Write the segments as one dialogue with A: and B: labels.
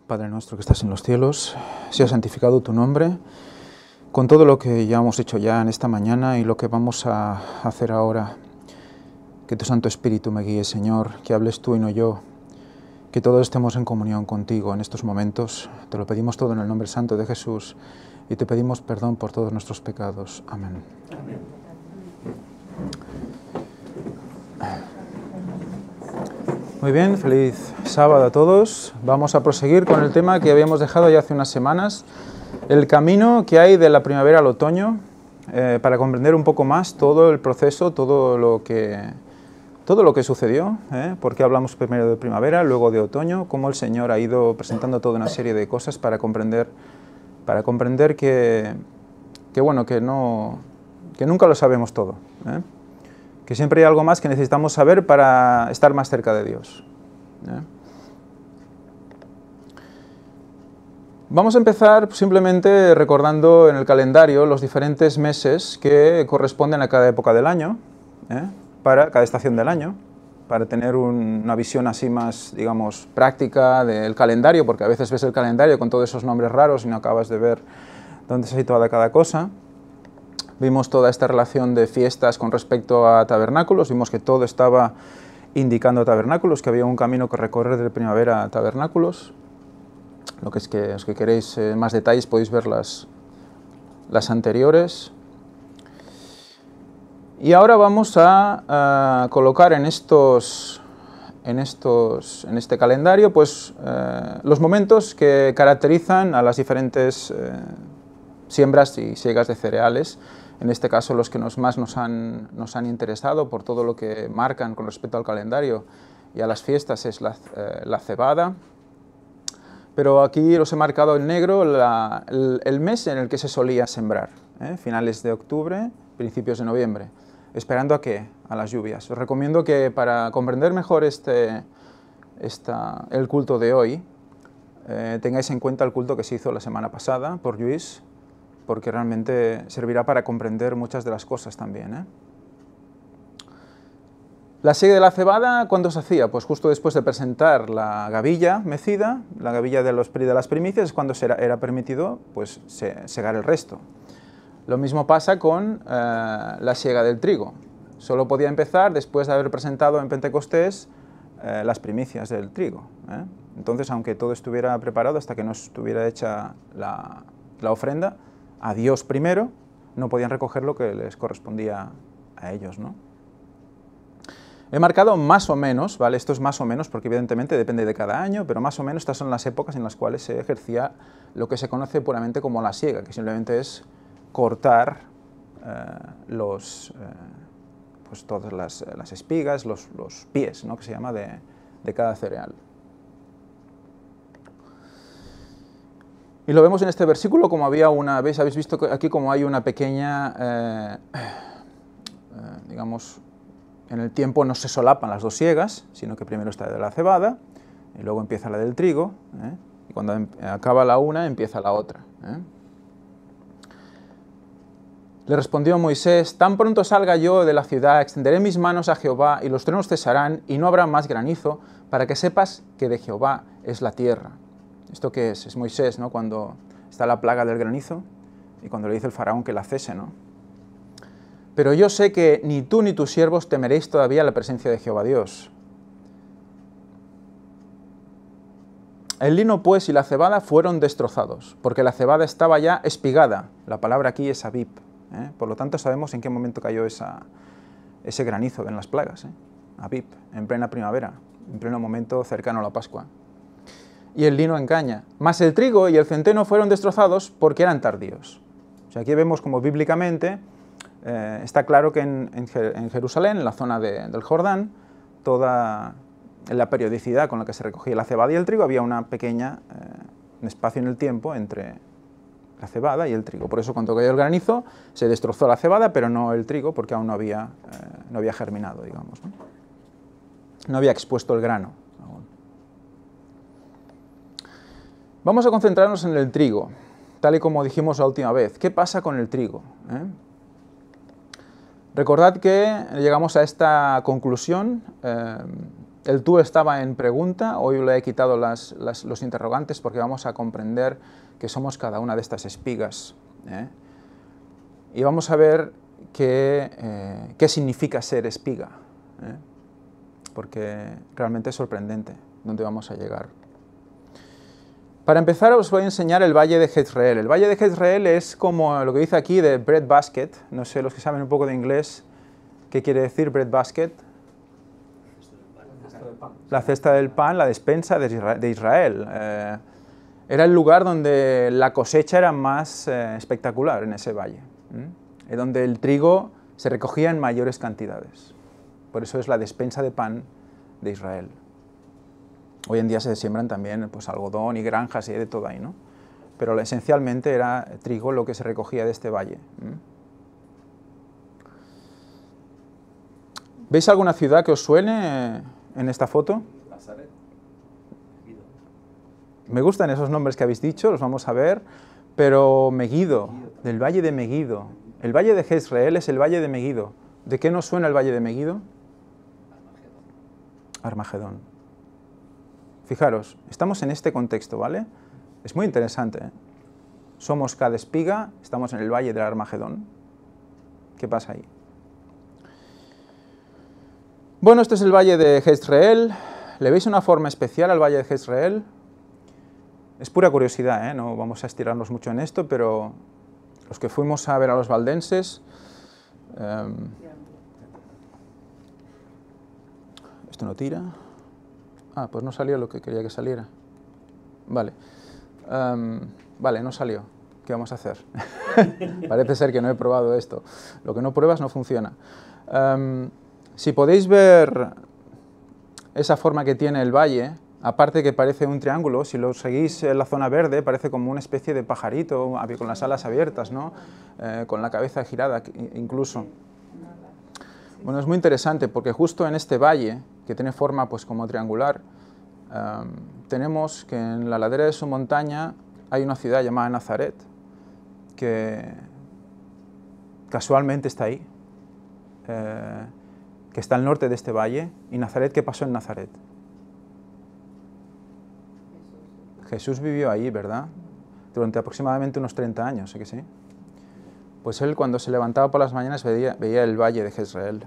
A: Padre nuestro que estás en los cielos, sea santificado tu nombre, con todo lo que ya hemos hecho ya en esta mañana y lo que vamos a hacer ahora. Que tu Santo Espíritu me guíe, Señor, que hables tú y no yo, que todos estemos en comunión contigo en estos momentos. Te lo pedimos todo en el nombre santo de Jesús y te pedimos perdón por todos nuestros pecados. Amén. Amén. Muy bien, feliz sábado a todos. Vamos a proseguir con el tema que habíamos dejado ya hace unas semanas, el camino que hay de la primavera al otoño, para comprender un poco más todo el proceso, todo lo que sucedió, porque hablamos primero de primavera, luego de otoño, cómo el Señor ha ido presentando toda una serie de cosas para comprender que nunca lo sabemos todo, que siempre hay algo más que necesitamos saber para estar más cerca de Dios. Vamos a empezar simplemente recordando en el calendario los diferentes meses que corresponden a cada época del año, para cada estación del año, para tener una visión así más, digamos, práctica del calendario, porque a veces ves el calendario con todos esos nombres raros y no acabas de ver dónde se sitúa cada cosa. Vimos toda esta relación de fiestas con respecto a tabernáculos, vimos que todo estaba indicando tabernáculos, que había un camino que recorrer de primavera a tabernáculos. Los que queréis más detalles podéis ver las anteriores. Y ahora vamos a colocar en este calendario pues, los momentos que caracterizan a las diferentes siembras y siegas de cereales. En este caso los que más nos han interesado por todo lo que marcan con respecto al calendario y a las fiestas es la cebada. Pero aquí los he marcado en negro el mes en el que se solía sembrar, finales de octubre, principios de noviembre. ¿Esperando a qué? A las lluvias. Os recomiendo que para comprender mejor el culto de hoy, tengáis en cuenta el culto que se hizo la semana pasada por Lluís, porque realmente servirá para comprender muchas de las cosas también. La siega de la cebada, ¿cuándo se hacía? Pues justo después de presentar la gavilla mecida, la gavilla de las primicias, es cuando era permitido pues, segar el resto. Lo mismo pasa con la siega del trigo. Solo podía empezar después de haber presentado en Pentecostés las primicias del trigo. Entonces, aunque todo estuviera preparado, hasta que no estuviera hecha la ofrenda, a Dios primero, no podían recoger lo que les correspondía a ellos, ¿no? He marcado más o menos, ¿vale? Esto es más o menos porque evidentemente depende de cada año, pero más o menos estas son las épocas en las cuales se ejercía lo que se conoce puramente como la siega, que simplemente es cortar pues todas las espigas, los pies, ¿no? Que se llama de cada cereal. Y lo vemos en este versículo como habéis visto aquí como hay una pequeña, digamos, en el tiempo no se solapan las dos siegas, sino que primero está de la cebada y luego empieza la del trigo, y cuando acaba la una empieza la otra. Le respondió Moisés: tan pronto salga yo de la ciudad, extenderé mis manos a Jehová y los truenos cesarán y no habrá más granizo, para que sepas que de Jehová es la tierra. ¿Esto qué es? Es Moisés, ¿no? Cuando está la plaga del granizo y cuando le dice el faraón que la cese, ¿no? Pero yo sé que ni tú ni tus siervos temeréis todavía la presencia de Jehová Dios. El lino, pues, y la cebada fueron destrozados, porque la cebada estaba ya espigada. La palabra aquí es abib. Por lo tanto, sabemos en qué momento cayó ese granizo en las plagas. Abib, en plena primavera, en pleno momento cercano a la Pascua. Y el lino engaña. Mas el trigo y el centeno fueron destrozados porque eran tardíos. O sea, aquí vemos como bíblicamente está claro que en Jerusalén, en la zona del Jordán, toda la periodicidad con la que se recogía la cebada y el trigo, había un espacio en el tiempo entre la cebada y el trigo. Por eso cuando cayó el granizo se destrozó la cebada, pero no el trigo, porque aún no había germinado, digamos, ¿no? No había expuesto el grano aún. Vamos a concentrarnos en el trigo, tal y como dijimos la última vez. ¿Qué pasa con el trigo? Recordad que llegamos a esta conclusión El tú estaba en pregunta, hoy le he quitado los interrogantes porque vamos a comprender que somos cada una de estas espigas. Y vamos a ver qué significa ser espiga, porque realmente es sorprendente dónde vamos a llegar. Para empezar os voy a enseñar el Valle de Jezreel. El Valle de Jezreel es como lo que dice aquí de bread basket. No sé, los que saben un poco de inglés, ¿qué quiere decir bread basket? La cesta del pan, la despensa de Israel. Era el lugar donde la cosecha era más espectacular en ese valle, donde el trigo se recogía en mayores cantidades. Por eso es la despensa de pan de Israel. Hoy en día se siembran también pues, algodón y granjas y de todo ahí, ¿no? Pero esencialmente era trigo lo que se recogía de este valle. ¿Veis alguna ciudad que os suene en esta foto?
B: Nazaret.
A: Me gustan esos nombres que habéis dicho, los vamos a ver, pero Meguido, del valle de Meguido. El valle de Jezreel es el valle de Meguido. ¿De qué nos suena el valle de Meguido? Armagedón. Fijaros, estamos en este contexto, ¿vale? Es muy interesante, ¿eh? Somos cada espiga, estamos en el valle del Armagedón. ¿Qué pasa ahí? Bueno, este es el valle de Jezreel. ¿Le veis una forma especial al valle de Jezreel? Es pura curiosidad, ¿eh? No vamos a estirarnos mucho en esto, pero los que fuimos a ver a los valdenses... esto no tira... Ah, pues no salió lo que quería que saliera. Vale. Vale, no salió. ¿Qué vamos a hacer? Parece ser que no he probado esto. Lo que no pruebas no funciona. Si podéis ver esa forma que tiene el valle, aparte que parece un triángulo, si lo seguís en la zona verde, parece como una especie de pajarito, con las alas abiertas, ¿no? Con la cabeza girada incluso. Bueno, es muy interesante porque justo en este valle, que tiene forma pues como triangular, tenemos que en la ladera de su montaña hay una ciudad llamada Nazaret, que casualmente está ahí, que está al norte de este valle. ¿Y Nazaret qué pasó en Nazaret? Jesús vivió ahí, ¿verdad? Durante aproximadamente unos 30 años, ¿sí que sí? Pues él cuando se levantaba por las mañanas veía el valle de Jezreel,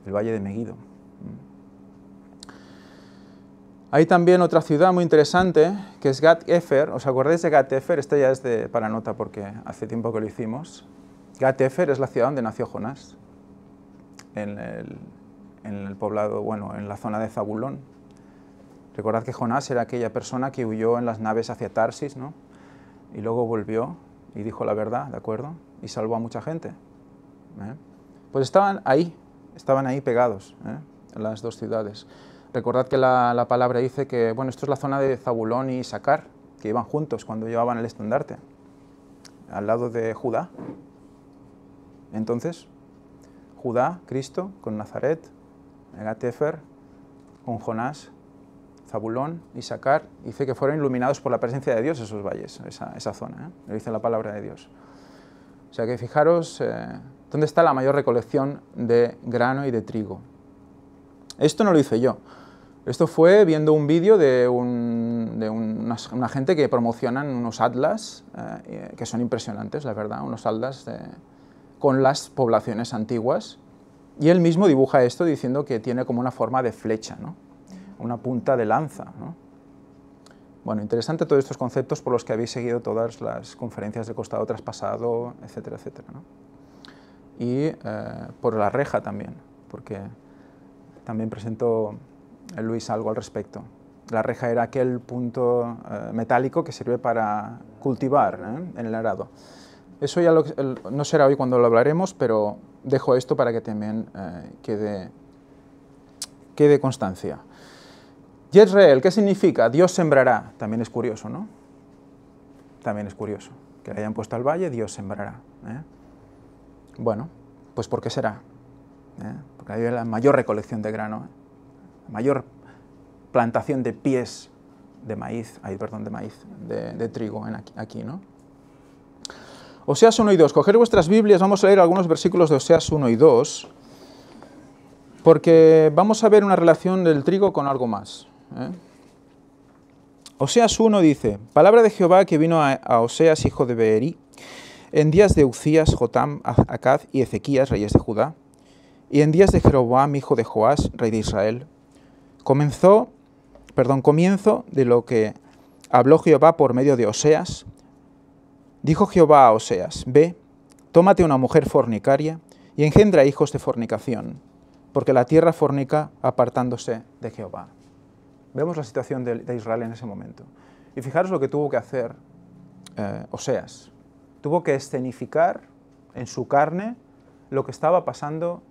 A: el valle de Meguido. Hay también otra ciudad muy interesante, que es Gat-Efer. ¿Os acordáis de Gat-Efer? Esto ya es para nota porque hace tiempo que lo hicimos. Gat-Efer es la ciudad donde nació Jonás, en el poblado, bueno, en la zona de Zabulón. Recordad que Jonás era aquella persona que huyó en las naves hacia Tarsis, ¿no? Y luego volvió y dijo la verdad, ¿de acuerdo? Y salvó a mucha gente. Pues estaban ahí pegados, en las dos ciudades. Recordad que la palabra dice que, bueno, esto es la zona de Zabulón y Sacar, que iban juntos cuando llevaban el estandarte, al lado de Judá. Entonces, Judá, Cristo, con Nazaret, Gat-Efer, con Jonás, Zabulón y Sacar, dice que fueron iluminados por la presencia de Dios esos valles, esa zona, lo dice la palabra de Dios. O sea que fijaros dónde está la mayor recolección de grano y de trigo. Esto no lo hice yo. Esto fue viendo un vídeo de una gente que promocionan unos atlas que son impresionantes, la verdad, unos atlas con las poblaciones antiguas. Y él mismo dibuja esto diciendo que tiene como una forma de flecha, ¿no? Una punta de lanza, ¿no? Bueno, interesante todos estos conceptos por los que habéis seguido todas las conferencias de costado traspasado, etcétera, etcétera, ¿no? Y por la reja también, porque también presentó Luis algo al respecto. La reja era aquel punto metálico que sirve para cultivar en el arado. Eso ya no será hoy cuando lo hablaremos, pero dejo esto para que también quede constancia. Jezreel, ¿qué significa? Dios sembrará. También es curioso, ¿no? También es curioso. Que le hayan puesto al valle, Dios sembrará. Bueno, pues ¿por qué será? Porque hay la mayor recolección de grano, la mayor plantación de pies de maíz, de trigo aquí, ¿no? Oseas 1 y 2. Coger vuestras Biblias, vamos a leer algunos versículos de Oseas 1 y 2. Porque vamos a ver una relación del trigo con algo más. Oseas 1 dice, palabra de Jehová que vino a Oseas, hijo de Beeri, en días de Uzías, Jotam, Acaz y Ezequías, reyes de Judá, y en días de Jeroboam, hijo de Joás, rey de Israel. Comienzo de lo que habló Jehová por medio de Oseas. Dijo Jehová a Oseas, ve, tómate una mujer fornicaria y engendra hijos de fornicación, porque la tierra fornica apartándose de Jehová. Vemos la situación de Israel en ese momento. Y fijaros lo que tuvo que hacer Oseas. Tuvo que escenificar en su carne lo que estaba pasando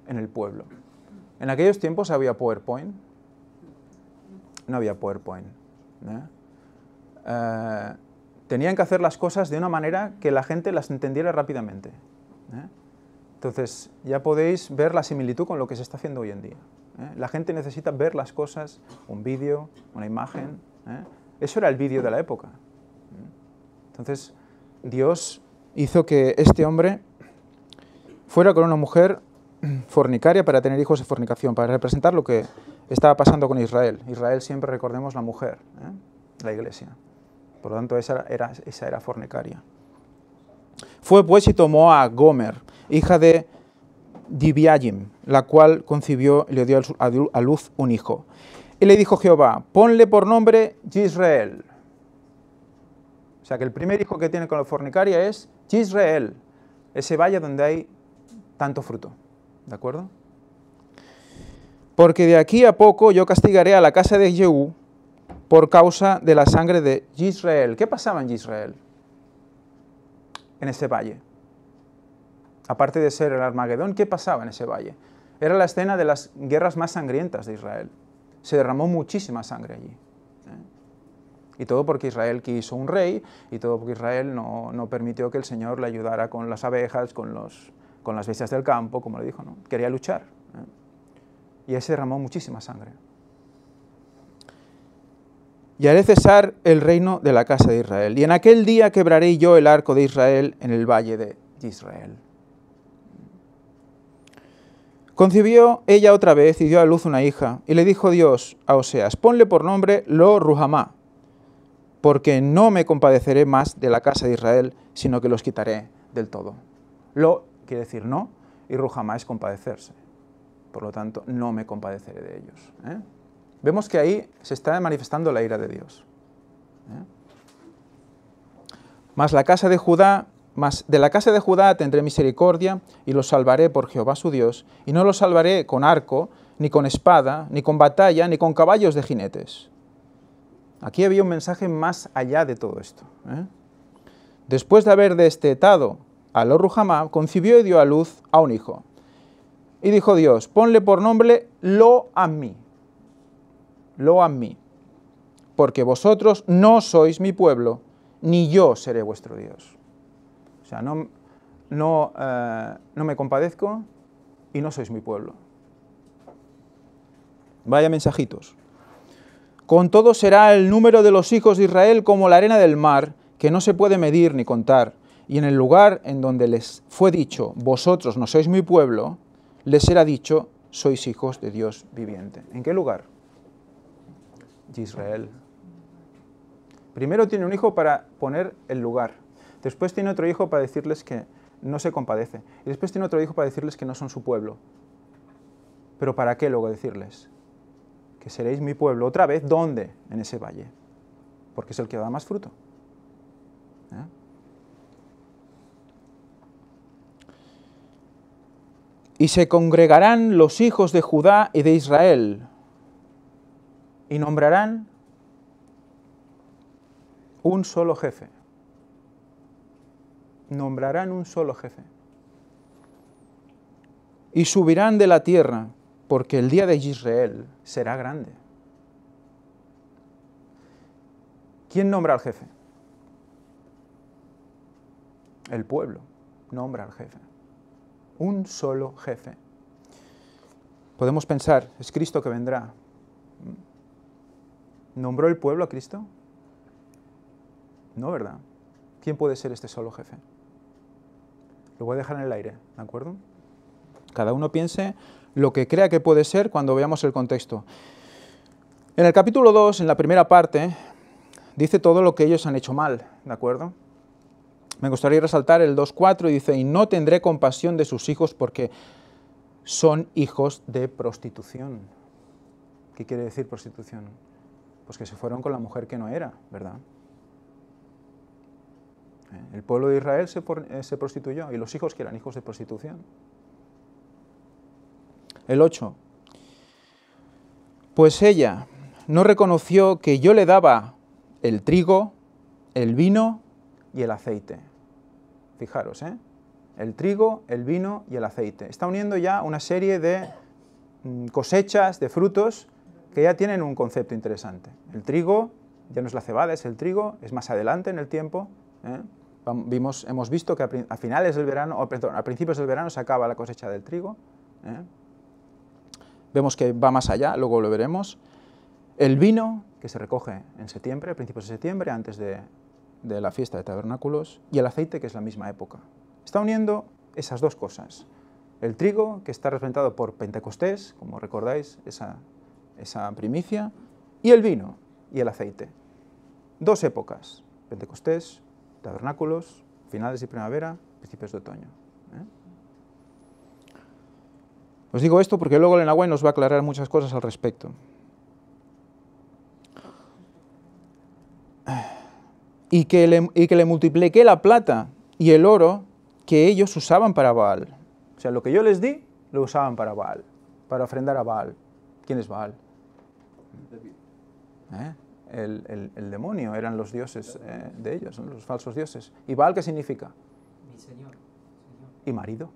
A: en el pueblo. En aquellos tiempos había PowerPoint. No había PowerPoint. Tenían que hacer las cosas de una manera que la gente las entendiera rápidamente. Entonces, ya podéis ver la similitud con lo que se está haciendo hoy en día. La gente necesita ver las cosas, un vídeo, una imagen. Eso era el vídeo de la época. Entonces, Dios hizo que este hombre fuera con una mujer fornicaria para tener hijos de fornicación, para representar lo que estaba pasando con Israel. Israel siempre, recordemos, la mujer, la iglesia. Por lo tanto, esa era fornicaria. Fue pues y tomó a Gomer, hija de Dibiajim, la cual concibió y le dio a luz un hijo. Y le dijo Jehová, ponle por nombre Yisrael. O sea que el primer hijo que tiene con la fornicaria es Yisrael, ese valle donde hay tanto fruto. ¿De acuerdo? Porque de aquí a poco yo castigaré a la casa de Jehú por causa de la sangre de Yisrael. ¿Qué pasaba en Yisrael? En ese valle. Aparte de ser el Armagedón, ¿qué pasaba en ese valle? Era la escena de las guerras más sangrientas de Israel. Se derramó muchísima sangre allí. Y todo porque Israel quiso un rey, y todo porque Israel no permitió que el Señor le ayudara con las abejas, con las bestias del campo, como le dijo, ¿no? Quería luchar. Y ahí se derramó muchísima sangre. Y haré cesar el reino de la casa de Israel. Y en aquel día quebraré yo el arco de Israel en el valle de Israel. Concibió ella otra vez y dio a luz una hija. Y le dijo Dios a Oseas, ponle por nombre Lo-Ruhamá, porque no me compadeceré más de la casa de Israel, sino que los quitaré del todo. Lo quiere decir no, y Ruhamá es compadecerse. Por lo tanto, no me compadeceré de ellos. Vemos que ahí se está manifestando la ira de Dios. Mas de la casa de Judá tendré misericordia y los salvaré por Jehová su Dios, y no los salvaré con arco, ni con espada, ni con batalla, ni con caballos de jinetes. Aquí había un mensaje más allá de todo esto. Después de haber destetado a Lo-Ruhamá, concibió y dio a luz a un hijo. Y dijo Dios, ponle por nombre Lo-Ammi, porque vosotros no sois mi pueblo, ni yo seré vuestro Dios. O sea, no me compadezco y no sois mi pueblo. Vaya mensajitos. Con todo será el número de los hijos de Israel como la arena del mar, que no se puede medir ni contar. Y en el lugar en donde les fue dicho, vosotros no sois mi pueblo, les será dicho, sois hijos de Dios viviente. ¿En qué lugar? Israel. Primero tiene un hijo para poner el lugar. Después tiene otro hijo para decirles que no se compadece. Y después tiene otro hijo para decirles que no son su pueblo. ¿Pero para qué luego decirles? Que seréis mi pueblo. ¿Otra vez dónde? En ese valle. Porque es el que da más fruto. Y se congregarán los hijos de Judá y de Israel, y nombrarán un solo jefe. Nombrarán un solo jefe. Y subirán de la tierra, porque el día de Israel será grande. ¿Quién nombra al jefe? El pueblo nombra al jefe. Un solo jefe. Podemos pensar, es Cristo que vendrá. ¿Nombró el pueblo a Cristo? No, ¿verdad? ¿Quién puede ser este solo jefe? Lo voy a dejar en el aire, ¿de acuerdo? Cada uno piense lo que crea que puede ser cuando veamos el contexto. En el capítulo 2, en la primera parte, dice todo lo que ellos han hecho mal, ¿de acuerdo? Me gustaría resaltar el 2.4 y dice, y no tendré compasión de sus hijos porque son hijos de prostitución. ¿Qué quiere decir prostitución? Pues que se fueron con la mujer que no era, ¿verdad? El pueblo de Israel se prostituyó, y los hijos que eran hijos de prostitución. El 8. Pues ella no reconoció que yo le daba el trigo, el vino y el aceite. Fijaros, el trigo, el vino y el aceite. Está uniendo ya una serie de cosechas, de frutos, que ya tienen un concepto interesante. El trigo ya no es la cebada, es el trigo, es más adelante en el tiempo. Hemos visto que a finales del verano, a principios del verano se acaba la cosecha del trigo. Vemos que va más allá, luego lo veremos. El vino, que se recoge en septiembre, a principios de septiembre, antes de la fiesta de tabernáculos, y el aceite, que es la misma época. Está uniendo esas dos cosas. El trigo, que está representado por Pentecostés, como recordáis, esa primicia, y el vino y el aceite. Dos épocas, Pentecostés, tabernáculos, finales de primavera, principios de otoño. Os digo esto porque luego el Enagüe nos va a aclarar muchas cosas al respecto. Y que le multipliqué la plata y el oro que ellos usaban para Baal. O sea, lo que yo les di, lo usaban para Baal, para ofrendar a Baal. ¿Quién es Baal? El demonio, eran los dioses de ellos, ¿no? Los falsos dioses. ¿Y Baal qué significa?
B: Mi señor.
A: Y marido.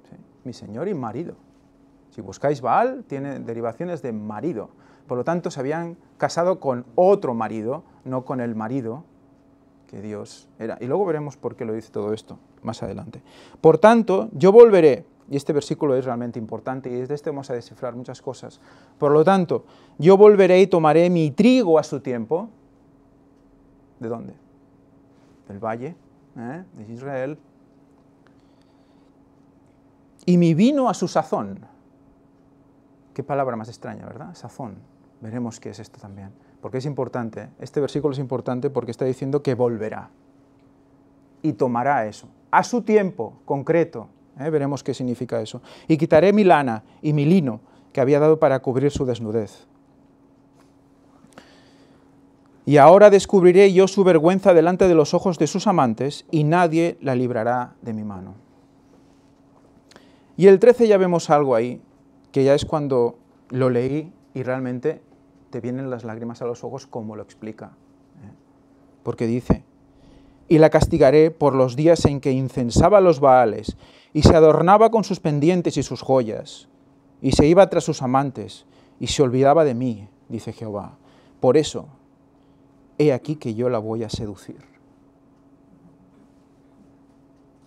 A: ¿Sí? Mi señor y marido. Si buscáis Baal, tiene derivaciones de marido. Por lo tanto, se habían casado con otro marido, no con el marido que Dios era. Y luego veremos por qué lo dice todo esto más adelante. Por tanto, yo volveré, y este versículo es realmente importante, y desde este vamos a descifrar muchas cosas. Por lo tanto, yo volveré y tomaré mi trigo a su tiempo. ¿De dónde? Del valle, de Israel. Y mi vino a su sazón. Qué palabra más extraña, ¿verdad? Sazón. Veremos qué es esto también. Porque es importante. Este versículo es importante porque está diciendo que volverá. Y tomará eso. A su tiempo concreto. Veremos qué significa eso. Y quitaré mi lana y mi lino que había dado para cubrir su desnudez. Y ahora descubriré yo su vergüenza delante de los ojos de sus amantes y nadie la librará de mi mano. Y el 13 ya vemos algo ahí, que ya es cuando lo leí y realmente te vienen las lágrimas a los ojos como lo explica. Porque dice, y la castigaré por los días en que incensaba a los Baales y se adornaba con sus pendientes y sus joyas y se iba tras sus amantes y se olvidaba de mí, dice Jehová. Por eso, he aquí que yo la voy a seducir.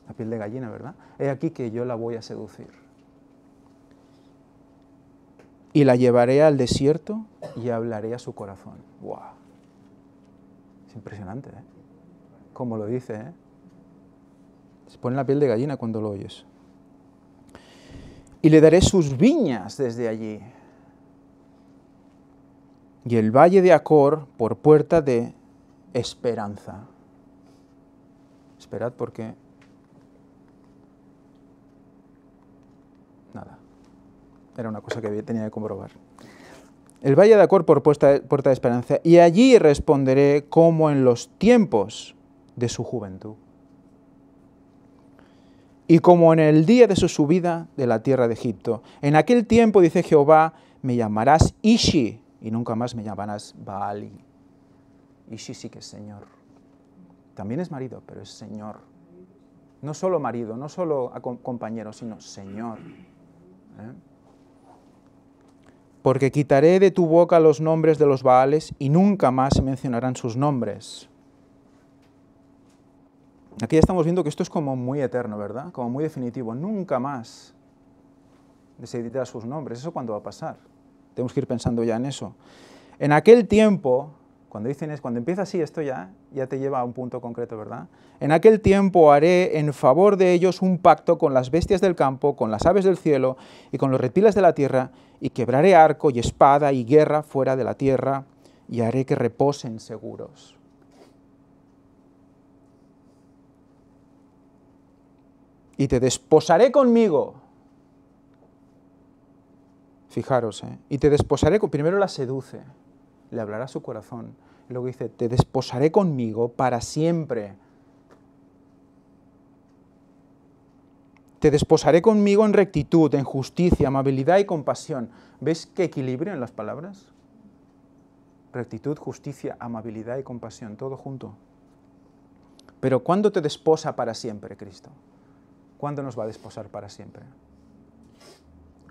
A: La piel de gallina, ¿verdad? He aquí que yo la voy a seducir. Y la llevaré al desierto y hablaré a su corazón. ¡Wow! Es impresionante, Como lo dice, Se pone la piel de gallina cuando lo oyes. Y le daré sus viñas desde allí. Y el valle de Acor por puerta de esperanza. Esperad porque... Nada. Era una cosa que tenía que comprobar. El valle de Acor por puerta de esperanza, y allí responderé como en los tiempos de su juventud. Y como en el día de su subida de la tierra de Egipto. En aquel tiempo, dice Jehová, me llamarás Ishi, y nunca más me llamarás Baali. Ishi sí que es Señor. También es marido, pero es Señor. No solo marido, no solo compañero, sino Señor. Porque quitaré de tu boca los nombres de los Baales y nunca más se mencionarán sus nombres. Aquí ya estamos viendo que esto es como muy eterno, ¿verdad? Como muy definitivo. Nunca más se dirá sus nombres. ¿Eso cuándo va a pasar? Tenemos que ir pensando ya en eso. En aquel tiempo, Cuando empieza así, esto ya te lleva a un punto concreto, ¿verdad? En aquel tiempo haré en favor de ellos un pacto con las bestias del campo, con las aves del cielo y con los reptiles de la tierra, y quebraré arco y espada y guerra fuera de la tierra, y haré que reposen seguros. Y te desposaré conmigo. Fijaros, y te desposaré, primero la seduce, le hablará a su corazón. Y luego dice, te desposaré conmigo para siempre. Te desposaré conmigo en rectitud, en justicia, amabilidad y compasión. ¿Ves qué equilibrio en las palabras? Rectitud, justicia, amabilidad y compasión, todo junto. Pero ¿cuándo te desposa para siempre, Cristo? ¿Cuándo nos va a desposar para siempre?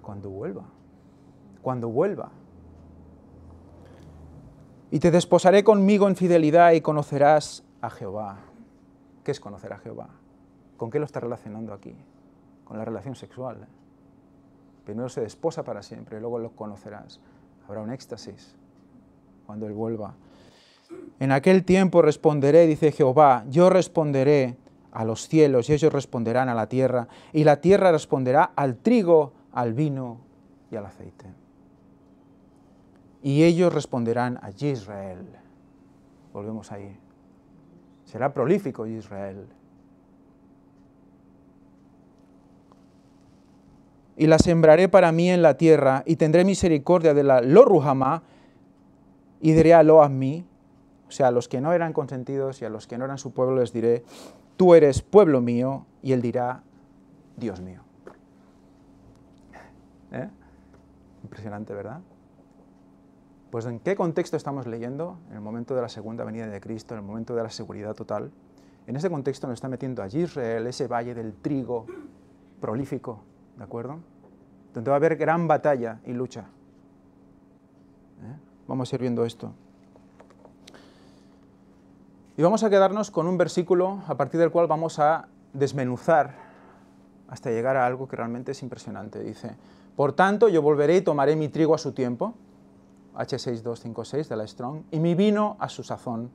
A: Cuando vuelva. Cuando vuelva. Y te desposaré conmigo en fidelidad y conocerás a Jehová. ¿Qué es conocer a Jehová? ¿Con qué lo está relacionando aquí? Con la relación sexual. Primero se desposa para siempre, luego lo conocerás. Habrá un éxtasis cuando Él vuelva. En aquel tiempo responderé, dice Jehová, yo responderé a los cielos y ellos responderán a la tierra, y la tierra responderá al trigo, al vino y al aceite. Y ellos responderán a Israel. Volvemos ahí. Será prolífico Israel. Y la sembraré para mí en la tierra, y tendré misericordia de la Lo-Ruhamá, y diré a Lo-Ammi, o sea, a los que no eran consentidos y a los que no eran su pueblo les diré, tú eres pueblo mío, y él dirá, Dios mío. Impresionante, ¿verdad? Pues ¿en qué contexto estamos leyendo? En el momento de la segunda venida de Cristo, en el momento de la seguridad total. En ese contexto nos está metiendo a Israel, ese valle del trigo prolífico, ¿de acuerdo? Donde va a haber gran batalla y lucha. Vamos a ir viendo esto. Y vamos a quedarnos con un versículo a partir del cual vamos a desmenuzar hasta llegar a algo que realmente es impresionante. Dice, por tanto, yo volveré y tomaré mi trigo a su tiempo, H6256 de la Strong, y mi vino a su sazón,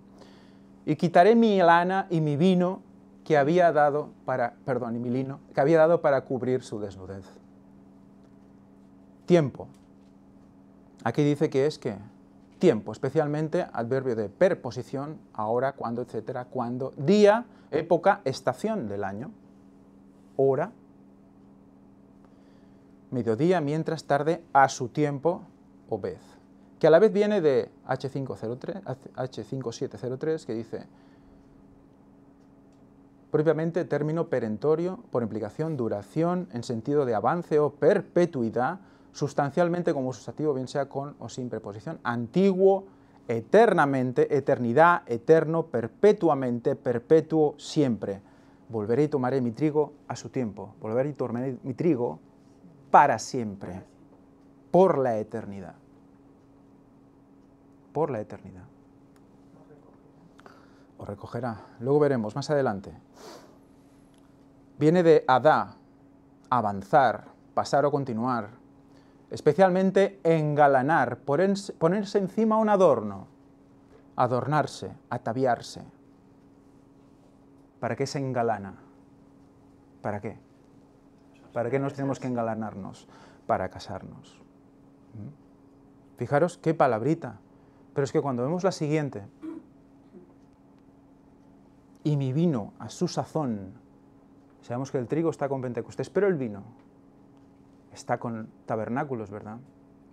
A: y quitaré mi lana y mi vino que había dado para, y mi lino, que había dado para cubrir su desnudez. Tiempo. Aquí dice que es que tiempo, especialmente adverbio de perposición, ahora, cuando, etcétera, cuando, día, época, estación del año, hora, mediodía, mientras, tarde, a su tiempo o vez. Que a la vez viene de H5703, que dice, propiamente término perentorio, por implicación, duración, en sentido de avance o perpetuidad, sustancialmente como sustantivo, bien sea con o sin preposición, antiguo, eternamente, eternidad, eterno, perpetuamente, perpetuo, siempre. Volveré y tomaré mi trigo a su tiempo. Volveré y tomaré mi trigo para siempre, por la eternidad. Por la eternidad. O recogerá. Luego veremos más adelante. Viene de adá, avanzar, pasar o continuar. Especialmente engalanar, ponerse encima un adorno, adornarse, ataviarse. ¿Para qué se engalana? ¿Para qué? ¿Para qué nos tenemos que engalanarnos? Para casarnos. Fijaros qué palabrita. Pero es que cuando vemos la siguiente, y mi vino a su sazón, sabemos que el trigo está con Pentecostés, pero el vino está con tabernáculos, ¿verdad?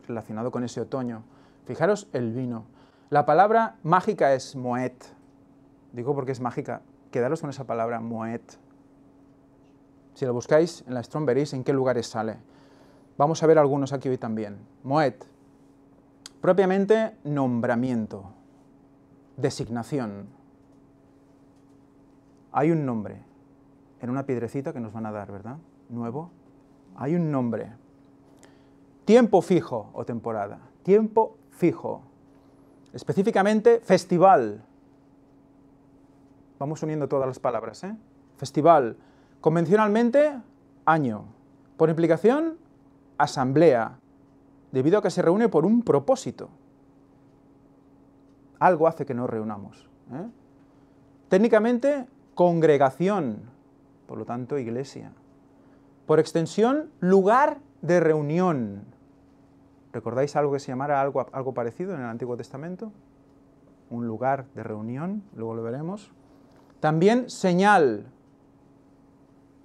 A: Relacionado con ese otoño. Fijaros el vino. La palabra mágica es moed. Digo porque es mágica. Quedaros con esa palabra moed. Si lo buscáis en la Strong veréis en qué lugares sale. Vamos a ver algunos aquí hoy también. Moed. Propiamente nombramiento. Designación. Hay un nombre en una piedrecita que nos van a dar, ¿verdad? Nuevo. Hay un nombre. Tiempo fijo o temporada. Tiempo fijo. Específicamente, festival. Vamos uniendo todas las palabras, ¿eh? Festival. Convencionalmente, año. Por implicación, asamblea. Debido a que se reúne por un propósito. algo hace que nos reunamos. Técnicamente, congregación, por lo tanto, iglesia. Por extensión, lugar de reunión. ¿Recordáis algo que se llamara algo parecido en el Antiguo Testamento? Un lugar de reunión, luego lo veremos. También señal,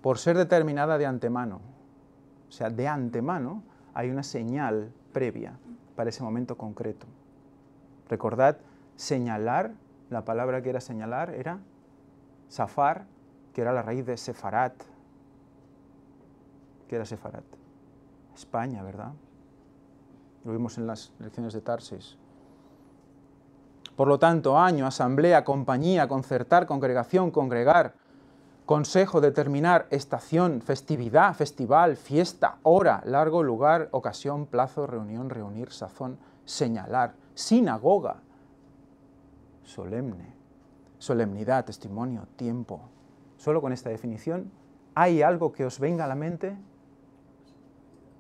A: por ser determinada de antemano. O sea, de antemano hay una señal previa para ese momento concreto. Recordad, señalar, la palabra que era señalar era safar, que era la raíz de sefarat. ¿Qué era sefarat? España, ¿verdad? Lo vimos en las lecciones de Tarsis. Por lo tanto, año, asamblea, compañía, concertar, congregación, congregar, consejo, determinar, estación, festividad, festival, fiesta, hora, largo, lugar, ocasión, plazo, reunión, reunir, sazón, señalar, sinagoga, solemne, solemnidad, testimonio, tiempo. Solo con esta definición, ¿hay algo que os venga a la mente?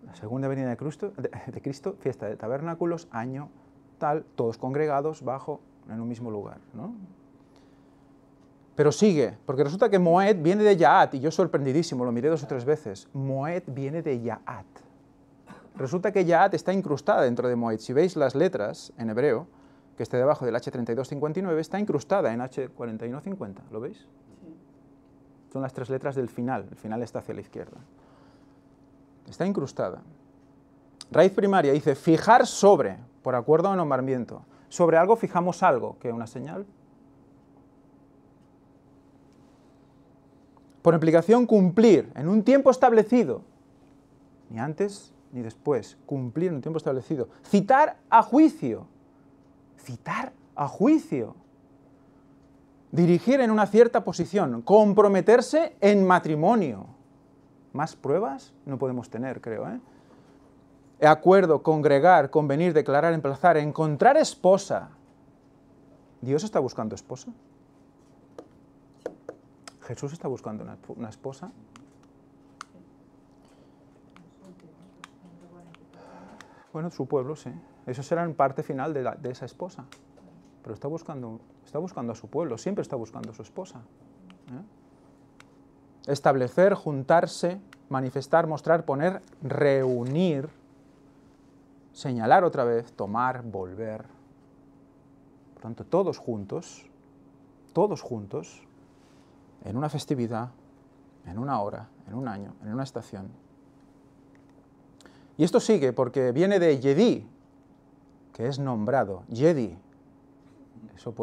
A: La segunda venida de Cristo, fiesta de tabernáculos, año, tal, todos congregados en un mismo lugar, ¿no? Pero sigue, porque resulta que Moed viene de Yaat, y yo sorprendidísimo, lo miré 2 o 3 veces. Moed viene de Yaat. Resulta que Yaat está incrustada dentro de Moed. Si veis las letras en hebreo, que está debajo del H3259, está incrustada en H4150, ¿lo veis? Sí. Son las 3 letras del final, el final está hacia la izquierda. Está incrustada. Raíz primaria dice, fijar sobre, por acuerdo o nombramiento. Sobre algo fijamos algo, que es una señal. Por implicación, cumplir en un tiempo establecido. Ni antes ni después. Cumplir en un tiempo establecido. Citar a juicio. Citar a juicio. Dirigir en una cierta posición. Comprometerse en matrimonio. Más pruebas no podemos tener, creo, Acuerdo, congregar, convenir, declarar, emplazar, encontrar esposa. ¿Dios está buscando esposa? ¿Jesús está buscando una esposa? Bueno, su pueblo, sí. Eso será en parte final de esa esposa. Pero está buscando a su pueblo, siempre está buscando a su esposa. Establecer, juntarse, manifestar, mostrar, poner, reunir, señalar otra vez, tomar, volver. Por tanto, todos juntos, en una festividad, en una hora, en un año, en una estación. Y esto sigue porque viene de Yedí, que es nombrado, Jedi. Eso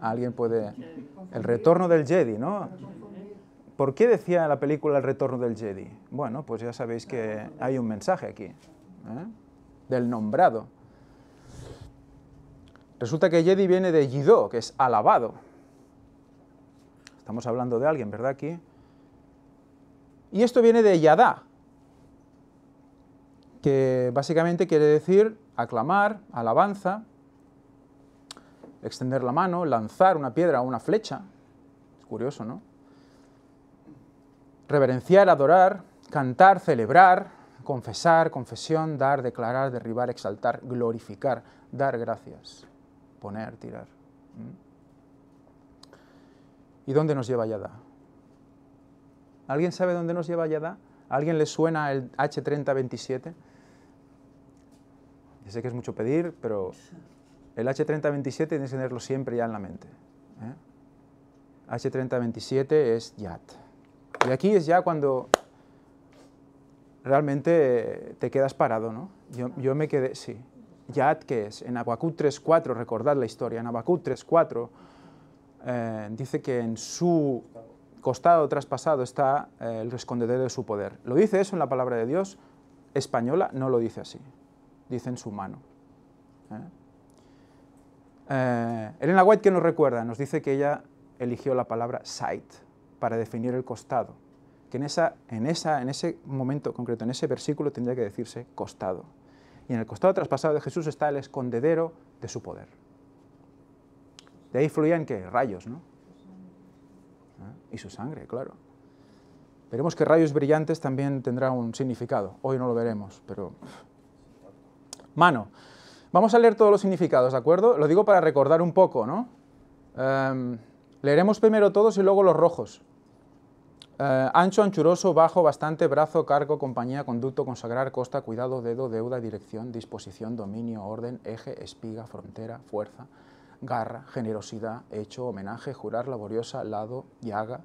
A: alguien puede... El retorno del Jedi, ¿no? ¿Por qué decía la película El retorno del Jedi? Bueno, pues ya sabéis que hay un mensaje aquí, del nombrado. Resulta que Jedi viene de Yidó, que es alabado. Estamos hablando de alguien, ¿verdad? Aquí. Y esto viene de Yadá, que básicamente quiere decir aclamar, alabanza, extender la mano, lanzar una piedra o una flecha. Es curioso, ¿no? Reverenciar, adorar, cantar, celebrar, confesar, confesión, dar, declarar, derribar, exaltar, glorificar, dar gracias, poner, tirar. ¿Y dónde nos lleva Yadá? ¿Alguien sabe dónde nos lleva Yadá? ¿A alguien le suena el H3027? Ya sé que es mucho pedir, pero el H3027 tienes que tenerlo siempre ya en la mente. H3027 es Yat. Y aquí es ya cuando realmente te quedas parado, ¿no? Yo me quedé, sí. Yat, ¿qué es? En Habacuc 3.4, recordad la historia, en Habacuc 3.4 dice que en su costado traspasado está el escondedero de su poder. Lo dice eso en la palabra de Dios española, no lo dice así. Dice en su mano. Elena White, que nos recuerda, nos dice que ella eligió la palabra side para definir el costado, que en ese momento concreto, en ese versículo tendría que decirse costado. Y en el costado traspasado de Jesús está el escondedero de su poder. De ahí fluían, ¿qué? Rayos, ¿no? Y su sangre, claro. Veremos que rayos brillantes también tendrá un significado. Hoy no lo veremos, pero... Mano. Vamos a leer todos los significados, ¿de acuerdo? Lo digo para recordar un poco, ¿no? Leeremos primero todos y luego los rojos. Ancho, anchuroso, bajo, bastante, brazo, cargo, compañía, conducto, consagrar, costa, cuidado, dedo, deuda, dirección, disposición, dominio, orden, eje, espiga, frontera, fuerza, garra, generosidad, hecho, homenaje, jurar, laboriosa, lado, llaga,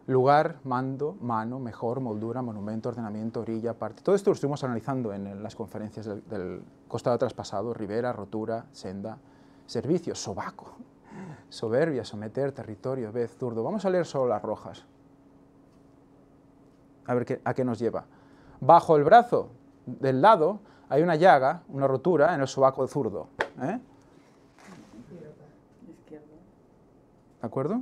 A: lugar, mando, mano, mejor, moldura, monumento, ordenamiento, orilla, parte. Todo esto lo estuvimos analizando en las conferencias del costado traspasado, ribera, rotura, senda, servicio, sobaco, soberbia, someter, territorio, vez, zurdo. Vamos a leer solo las rojas. A ver a qué nos lleva. Bajo el brazo del lado hay una llaga, una rotura en el sobaco zurdo. ¿De acuerdo?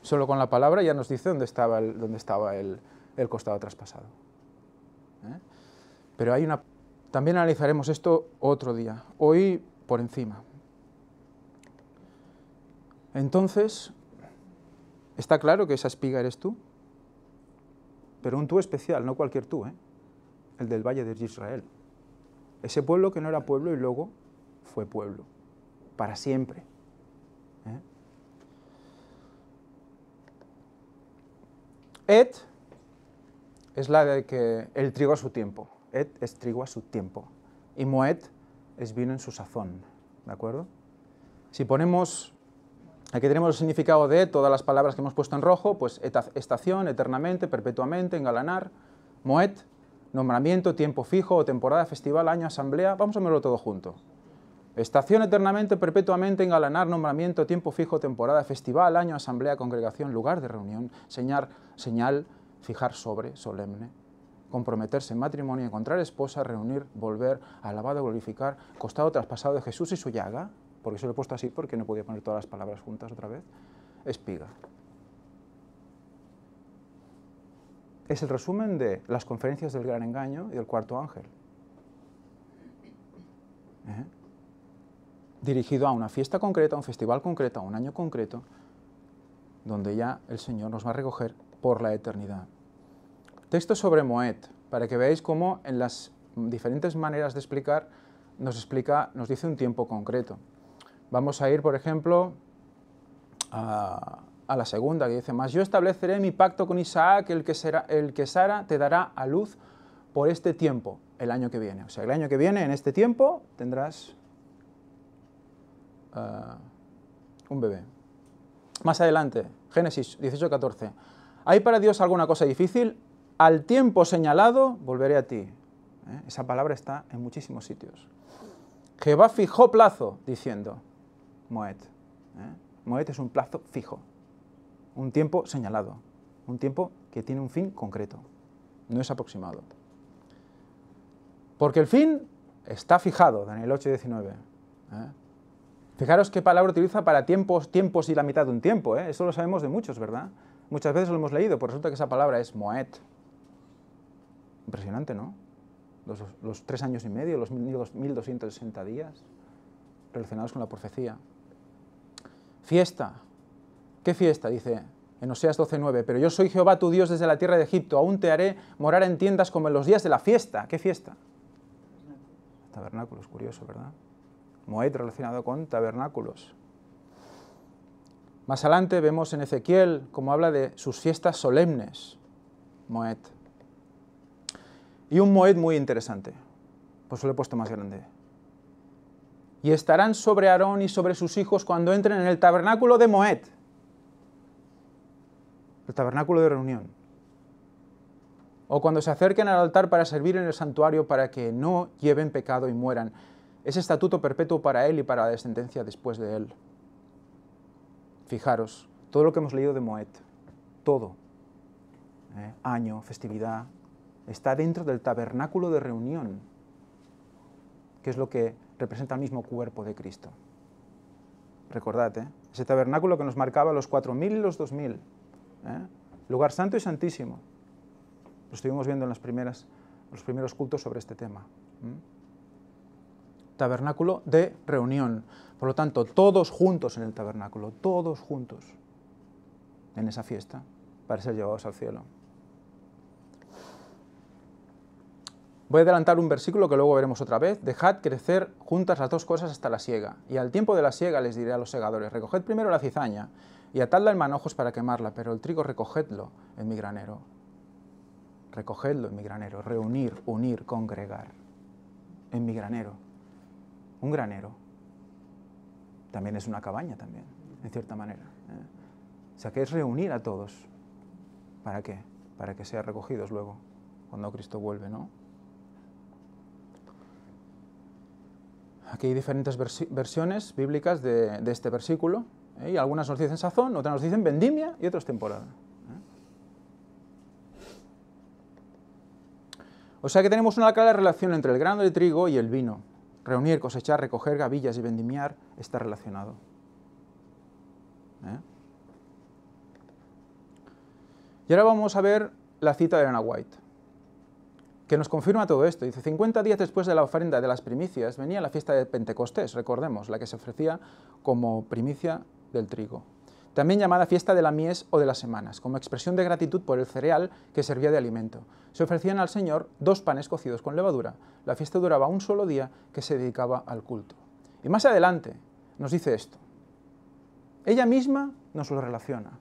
A: Solo con la palabra ya nos dice dónde estaba el costado traspasado. Pero hay una... También analizaremos esto otro día. Hoy por encima. Entonces, está claro que esa espiga eres tú. Pero un tú especial, no cualquier tú, el del Valle de Israel. Ese pueblo que no era pueblo y luego fue pueblo, para siempre. Et es la de que el trigo a su tiempo. Et es trigo a su tiempo. Y moed es vino en su sazón. ¿De acuerdo? Si ponemos... Aquí tenemos el significado de todas las palabras que hemos puesto en rojo, pues estación, eternamente, perpetuamente, engalanar, moed, nombramiento, tiempo fijo o temporada, festival, año, asamblea. Vamos a verlo todo junto. Estación, eternamente, perpetuamente, engalanar, nombramiento, tiempo fijo, temporada, festival, año, asamblea, congregación, lugar de reunión, señal, fijar sobre, solemne, comprometerse en matrimonio, encontrar esposa, reunir, volver, alabado, glorificar, costado traspasado de Jesús y su llaga. Porque se lo he puesto así porque no podía poner todas las palabras juntas otra vez. Espiga. Es el resumen de las conferencias del gran engaño y del cuarto ángel. Dirigido a una fiesta concreta, a un festival concreto, a un año concreto, donde ya el Señor nos va a recoger por la eternidad. Texto sobre Moed, para que veáis cómo en las diferentes maneras de explicar nos dice un tiempo concreto. Vamos a ir, por ejemplo, a la segunda, que dice, mas yo estableceré mi pacto con Isaac, el que Sara te dará a luz por este tiempo, el año que viene. O sea, el año que viene, en este tiempo, tendrás un bebé. Más adelante, Génesis 18:14. ¿Hay para Dios alguna cosa difícil? Al tiempo señalado volveré a ti. Esa palabra está en muchísimos sitios. Jehová fijó plazo, diciendo, Moed. Moed es un plazo fijo, un tiempo señalado, un tiempo que tiene un fin concreto, no es aproximado. Porque el fin está fijado, Daniel 8:19. Fijaros qué palabra utiliza para tiempos y la mitad de un tiempo. Eso lo sabemos de muchos, ¿verdad? Muchas veces lo hemos leído, pero resulta que esa palabra es Moed. Impresionante, ¿no? Los 3 años y medio, los 1260 días relacionados con la profecía. Fiesta. ¿Qué fiesta? Dice en Oseas 12:9. Pero yo soy Jehová tu Dios desde la tierra de Egipto. Aún te haré morar en tiendas como en los días de la fiesta. ¿Qué fiesta? Tabernáculos. Curioso, ¿verdad? Moed relacionado con tabernáculos. Más adelante vemos en Ezequiel cómo habla de sus fiestas solemnes. Moed. Y un Moed muy interesante. Pues lo he puesto más grande. Y estarán sobre Aarón y sobre sus hijos cuando entren en el tabernáculo de Moed. El tabernáculo de reunión. O cuando se acerquen al altar para servir en el santuario para que no lleven pecado y mueran. Es estatuto perpetuo para él y para la descendencia después de él. Fijaros, todo lo que hemos leído de Moed, todo, año, festividad, está dentro del tabernáculo de reunión, que es lo que representa el mismo cuerpo de Cristo. Recordad, ese tabernáculo que nos marcaba los 4000 y los 2000, lugar santo y santísimo. Lo estuvimos viendo en los primeros cultos sobre este tema. Tabernáculo de reunión. Por lo tanto, todos juntos en el tabernáculo, todos juntos en esa fiesta, para ser llevados al cielo. Voy a adelantar un versículo que luego veremos otra vez. Dejad crecer juntas las dos cosas hasta la siega. Y al tiempo de la siega les diré a los segadores, recoged primero la cizaña y atadla en manojos para quemarla, pero el trigo recogedlo en mi granero. Recogedlo en mi granero. Reunir, unir, congregar. En mi granero. Un granero también es una cabaña también, en cierta manera. O sea, que es reunir a todos. ¿Para qué? Para que sean recogidos luego, cuando Cristo vuelve, ¿no? Aquí hay diferentes versiones bíblicas de este versículo, y algunas nos dicen sazón, otras nos dicen vendimia y otras temporada. O sea que tenemos una clara relación entre el grano de trigo y el vino. Reunir, cosechar, recoger gavillas y vendimiar está relacionado. Y ahora vamos a ver la cita de Ellen White, que nos confirma todo esto. Dice, 50 días después de la ofrenda de las primicias venía la fiesta de Pentecostés, recordemos, la que se ofrecía como primicia del trigo. También llamada fiesta de la mies o de las semanas, como expresión de gratitud por el cereal que servía de alimento. Se ofrecían al Señor 2 panes cocidos con levadura. La fiesta duraba un solo día que se dedicaba al culto. Y más adelante nos dice esto. Ella misma nos lo relaciona.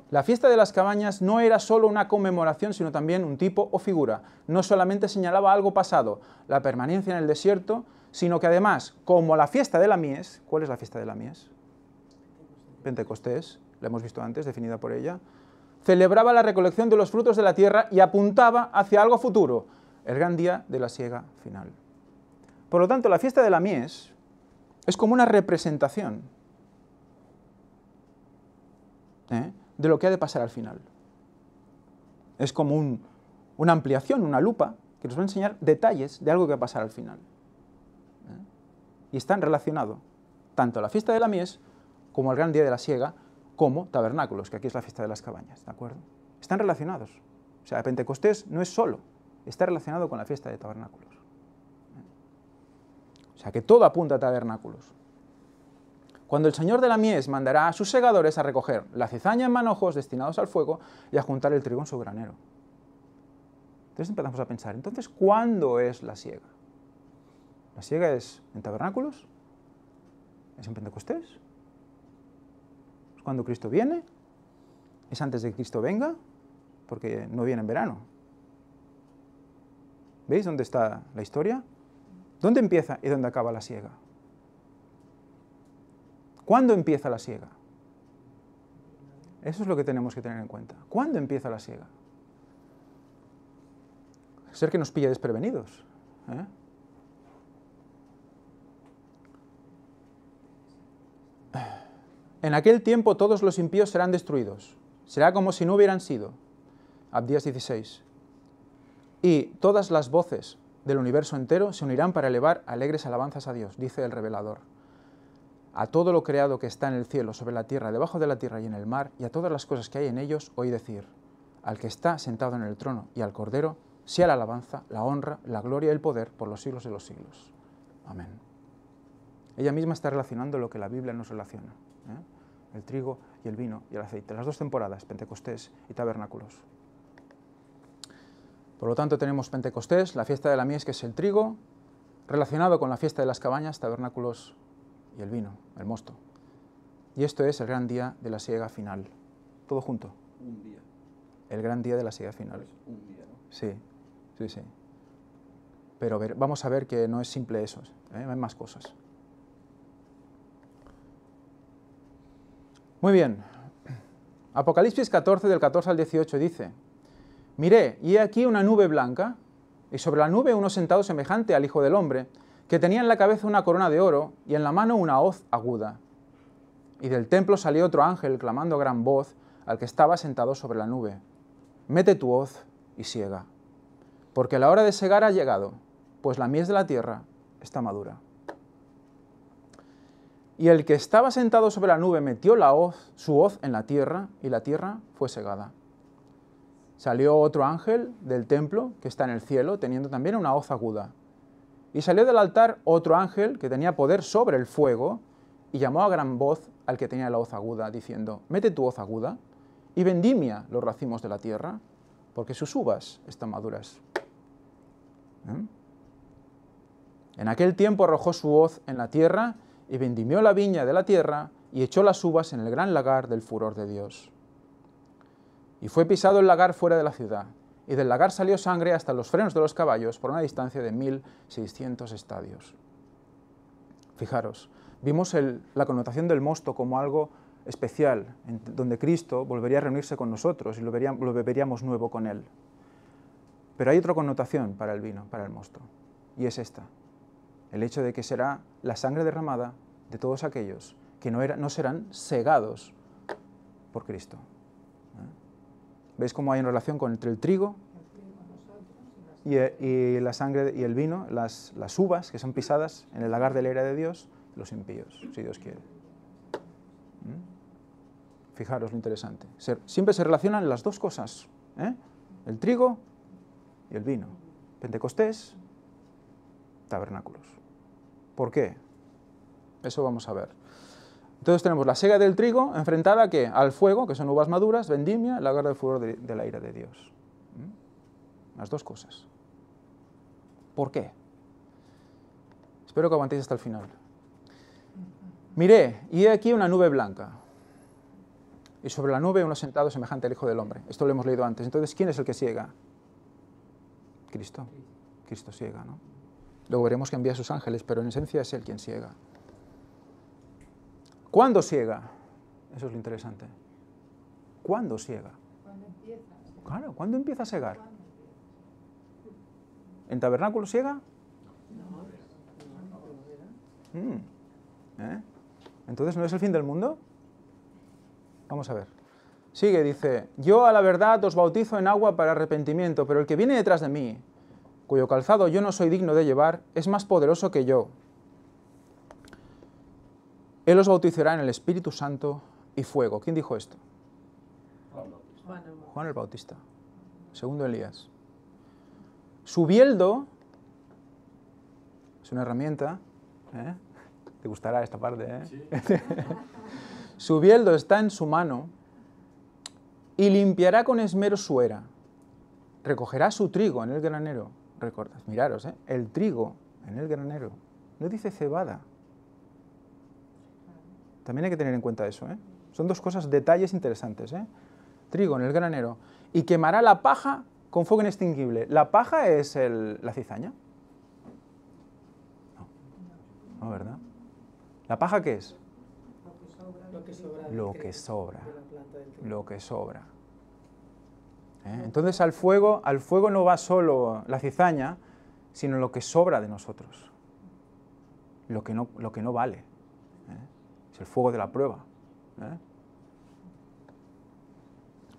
A: La fiesta de las cabañas no era solo una conmemoración, sino también un tipo o figura. No solamente señalaba algo pasado, la permanencia en el desierto, sino que además, como la fiesta de la mies, ¿cuál es la fiesta de la mies? Pentecostés, la hemos visto antes, definida por ella, celebraba la recolección de los frutos de la tierra y apuntaba hacia algo futuro, el gran día de la siega final. Por lo tanto, la fiesta de la mies es como una representación de lo que ha de pasar al final. Es como una ampliación, una lupa, que nos va a enseñar detalles de algo que va a pasar al final. Y están relacionados tanto la fiesta de la mies como el gran día de la siega, como tabernáculos, que aquí es la fiesta de las cabañas, ¿de acuerdo? Están relacionados. O sea, Pentecostés no es solo, está relacionado con la fiesta de tabernáculos. O sea, que todo apunta a tabernáculos. Cuando el Señor de la mies mandará a sus segadores a recoger la cizaña en manojos destinados al fuego y a juntar el trigo en su granero. Entonces empezamos a pensar, entonces, ¿cuándo es la siega? ¿La siega es en tabernáculos? ¿Es en Pentecostés? ¿Es cuando Cristo viene? ¿Es antes de que Cristo venga? Porque no viene en verano. ¿Veis dónde está la historia? ¿Dónde empieza y dónde acaba la siega? ¿Cuándo empieza la siega? Eso es lo que tenemos que tener en cuenta. ¿Cuándo empieza la siega? Ser que nos pille desprevenidos. En aquel tiempo todos los impíos serán destruidos. Será como si no hubieran sido. Abdías 16. Y todas las voces del universo entero se unirán para elevar alegres alabanzas a Dios, dice el revelador. A todo lo creado que está en el cielo, sobre la tierra, debajo de la tierra y en el mar, y a todas las cosas que hay en ellos, oí decir, al que está sentado en el trono y al Cordero, sea la alabanza, la honra, la gloria y el poder por los siglos de los siglos. Amén. Ella misma está relacionando lo que la Biblia nos relaciona. El trigo y el vino y el aceite. Las 2 temporadas, Pentecostés y tabernáculos. Por lo tanto, tenemos Pentecostés, la fiesta de la mies, que es el trigo, relacionado con la fiesta de las cabañas, tabernáculos y el vino, el mosto. Y esto es el gran día de la siega final. Todo junto.
B: Un día.
A: El gran día de la siega final.
B: Pues un día, ¿no?
A: Sí, sí, sí. Pero vamos a ver que no es simple eso, hay más cosas. Muy bien. Apocalipsis 14, del 14 al 18 dice, miré, y he aquí una nube blanca, y sobre la nube uno sentado semejante al Hijo del Hombre, que tenía en la cabeza una corona de oro y en la mano una hoz aguda. Y del templo salió otro ángel clamando a gran voz al que estaba sentado sobre la nube, mete tu hoz y siega, porque la hora de segar ha llegado, pues la mies de la tierra está madura. Y el que estaba sentado sobre la nube metió su hoz en la tierra, y la tierra fue segada. Salió otro ángel del templo, que está en el cielo, teniendo también una hoz aguda. Y salió del altar otro ángel, que tenía poder sobre el fuego, y llamó a gran voz al que tenía la hoz aguda, diciendo, mete tu hoz aguda, y vendimia los racimos de la tierra, porque sus uvas están maduras. En aquel tiempo arrojó su hoz en la tierra y vendimió la viña de la tierra y echó las uvas en el gran lagar del furor de Dios. Y fue pisado el lagar fuera de la ciudad, y del lagar salió sangre hasta los frenos de los caballos por una distancia de 1600 estadios. Fijaros, vimos la connotación del mosto como algo especial, donde Cristo volvería a reunirse con nosotros y lo beberíamos nuevo con Él. Pero hay otra connotación para el vino, para el mosto, y es esta: el hecho de que será la sangre derramada de todos aquellos que no serán cegados por Cristo. ¿Veis cómo hay una relación entre el trigo y la sangre y el vino, las uvas que son pisadas en el lagar de la ira de Dios, los impíos, si Dios quiere? Fijaros lo interesante. Siempre se relacionan las dos cosas, el trigo y el vino. Pentecostés, tabernáculos. ¿Por qué? Eso vamos a ver. Entonces tenemos la siega del trigo enfrentada ¿qué? Al fuego, que son uvas maduras, vendimia, el lagar del furor de la ira de Dios. Las dos cosas. ¿Por qué? Espero que aguantéis hasta el final. Miré, y he aquí una nube blanca, y sobre la nube uno sentado semejante al Hijo del Hombre. Esto lo hemos leído antes. Entonces, ¿quién es el que ciega? Cristo. Cristo ciega, ¿no? Luego veremos que envía a sus ángeles, pero en esencia es Él quien ciega. ¿Cuándo ciega? Eso es lo interesante. ¿Cuándo ciega?
B: ¿Cuándo empieza?
A: Claro, ¿cuándo empieza a cegar? ¿En tabernáculo ciega? Entonces, ¿no es el fin del mundo? Vamos a ver. Sigue, dice: yo a la verdad os bautizo en agua para arrepentimiento, pero el que viene detrás de mí, cuyo calzado yo no soy digno de llevar, es más poderoso que yo. Él os bautizará en el Espíritu Santo y fuego. ¿Quién dijo esto? Juan el Bautista. Segundo Elías. Su bieldo es una herramienta, te gustará esta parte,
C: Sí.
A: Su bieldo está en su mano y limpiará con esmero su era. Recogerá su trigo en el granero. Recordad, miraros, el trigo en el granero. No dice cebada. También hay que tener en cuenta eso, Son dos cosas, detalles interesantes, Trigo en el granero. Y quemará la paja con fuego inextinguible. ¿La paja es la cizaña? No, ¿verdad? ¿La paja qué es? Lo que sobra. Lo que sobra. Entonces al fuego no va solo la cizaña, sino lo que sobra de nosotros. Lo que no vale. Es el fuego de la prueba.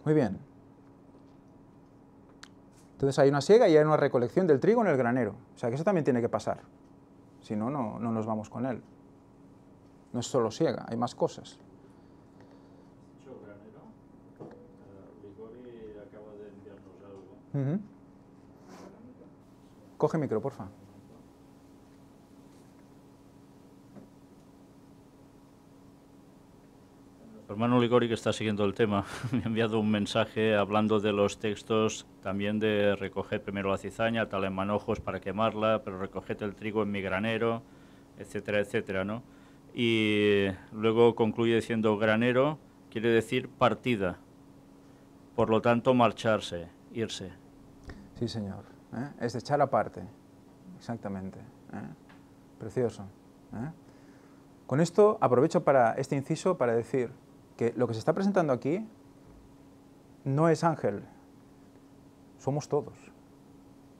A: Muy bien. Entonces hay una siega y hay una recolección del trigo en el granero. O sea que eso también tiene que pasar. Si no, no nos vamos con él. No es solo siega, hay más cosas.
C: Granero, Ligori acaba de enviarnos algo.
A: Coge micro, porfa.
C: Hermano Ligori, que está siguiendo el tema, me ha enviado un mensaje hablando de los textos también de recoger primero la cizaña, tal en manojos para quemarla, pero recoged el trigo en mi granero, etcétera, etcétera, ¿no? Y luego concluye diciendo granero quiere decir partida, por lo tanto marcharse, irse.
A: Sí, señor. Es de echar aparte, exactamente. Precioso. Con esto aprovecho para este inciso para decir que lo que se está presentando aquí no es Ángel, somos todos.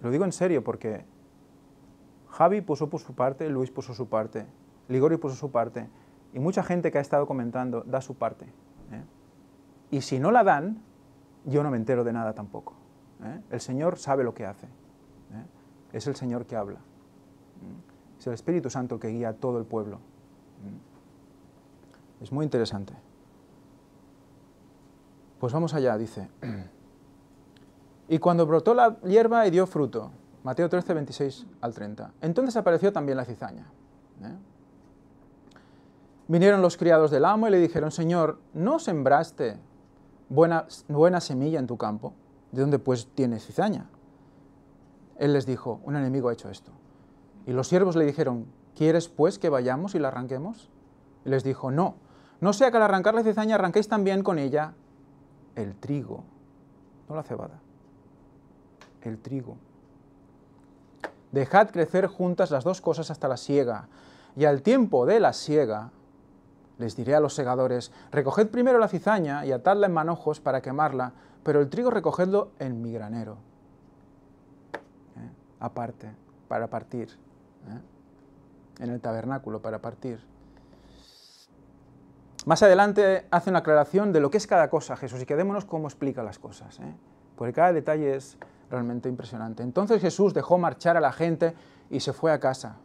A: Lo digo en serio porque Javi puso por su parte, Luis puso su parte, Ligori puso su parte, y mucha gente que ha estado comentando da su parte. Y si no la dan, yo no me entero de nada tampoco. El Señor sabe lo que hace. Es el Señor que habla. Es el Espíritu Santo que guía a todo el pueblo. Es muy interesante. Pues vamos allá, dice. Y cuando brotó la hierba y dio fruto, Mateo 13, 26 al 30, entonces apareció también la cizaña. Vinieron los criados del amo y le dijeron: Señor, ¿no sembraste buena semilla en tu campo? ¿De dónde pues tienes cizaña? Él les dijo, un enemigo ha hecho esto. Y los siervos le dijeron, ¿quieres pues que vayamos y la arranquemos? Y les dijo, no, no sea que al arrancar la cizaña arranquéis también con ella el trigo, no la cebada, el trigo. Dejad crecer juntas las dos cosas hasta la siega, y al tiempo de la siega les diré a los segadores, recoged primero la cizaña y atadla en manojos para quemarla, pero el trigo recogedlo en mi granero, aparte, para partir, en el tabernáculo, para partir. Más adelante hace una aclaración de lo que es cada cosa Jesús, y quedémonos cómo explica las cosas, porque cada detalle es realmente impresionante. Entonces Jesús dejó marchar a la gente y se fue a casa.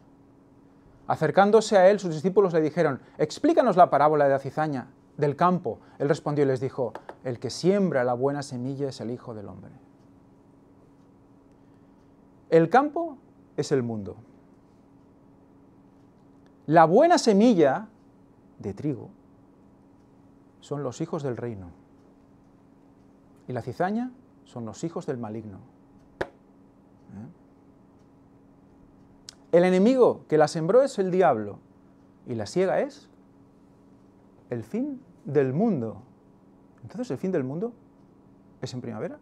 A: Acercándose a él, sus discípulos le dijeron, explícanos la parábola de la cizaña, del campo. Él respondió y les dijo, el que siembra la buena semilla es el Hijo del Hombre. El campo es el mundo. La buena semilla de trigo son los hijos del reino. Y la cizaña son los hijos del maligno. El enemigo que la sembró es el diablo, y la siega es el fin del mundo. Entonces, ¿el fin del mundo es en primavera?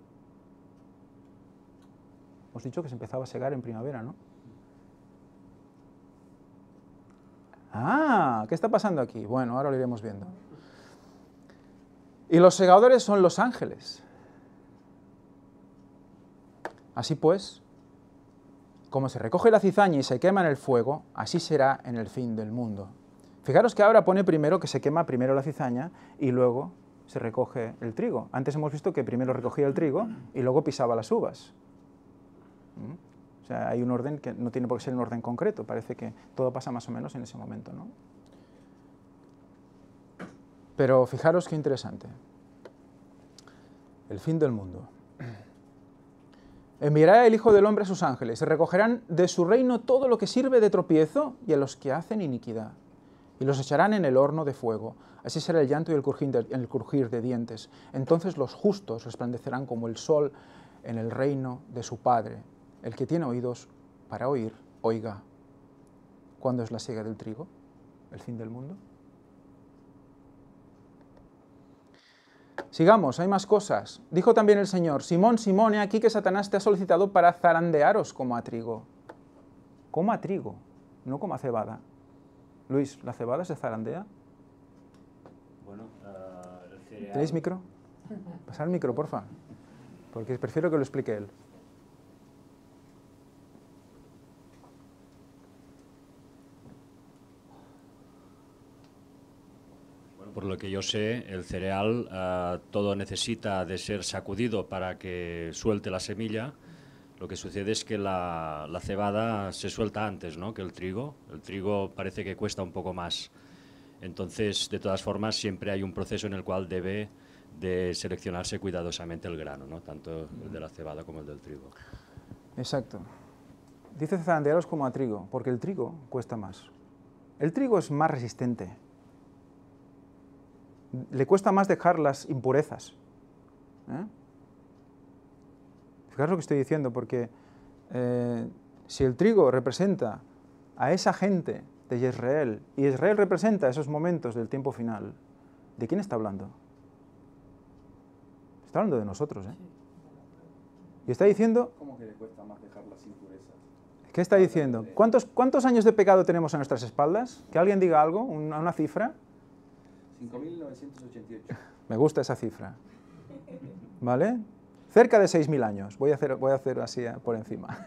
A: Hemos dicho que se empezaba a segar en primavera, ¿no? Ah, ¿qué está pasando aquí? Bueno, ahora lo iremos viendo. Y los segadores son los ángeles. Así pues, como se recoge la cizaña y se quema en el fuego, así será en el fin del mundo. Fijaros que ahora pone primero que se quema primero la cizaña y luego se recoge el trigo. Antes hemos visto que primero recogía el trigo y luego pisaba las uvas. O sea, hay un orden que no tiene por qué ser un orden concreto, parece que todo pasa más o menos en ese momento, ¿no? Pero fijaros qué interesante. El fin del mundo. Enviará el Hijo del Hombre a sus ángeles, y recogerán de su reino todo lo que sirve de tropiezo y a los que hacen iniquidad, y los echarán en el horno de fuego. Así será el llanto y el crujir de dientes. Entonces los justos resplandecerán como el sol en el reino de su Padre. El que tiene oídos para oír, oiga. ¿Cuándo es la siega del trigo? ¿El fin del mundo? Sigamos, hay más cosas. Dijo también el Señor, Simón, Simón, he aquí que Satanás te ha solicitado para zarandearos como a trigo. Como a trigo, no como a cebada. Luis, ¿la cebada se zarandea?
C: Bueno, el cereal...
A: ¿Tenéis micro? Pasad el micro, porfa, porque prefiero que lo explique él.
C: Por lo que yo sé, el cereal todo necesita de ser sacudido para que suelte la semilla. Lo que sucede es que la cebada se suelta antes, ¿no?, que el trigo. El trigo parece que cuesta un poco más. Entonces, de todas formas, siempre hay un proceso en el cual debe de seleccionarse cuidadosamente el grano, ¿no?, tanto el de la cebada como el del trigo.
A: Exacto. Dice zarandearos como a trigo, porque el trigo cuesta más. El trigo es más resistente. Le cuesta más dejar las impurezas. Fijaros lo que estoy diciendo, porque si el trigo representa a esa gente de Israel, y Israel representa esos momentos del tiempo final, ¿de quién está hablando? Está hablando de nosotros, ¿eh? Y está diciendo...
B: ¿Cómo que le cuesta más dejar las impurezas?
A: ¿Qué está diciendo? ¿Cuántos años de pecado tenemos a nuestras espaldas? Que alguien diga algo, una cifra.
B: 5.988.
A: Me gusta esa cifra. ¿Vale? Cerca de 6.000 años. Voy a hacer así por encima.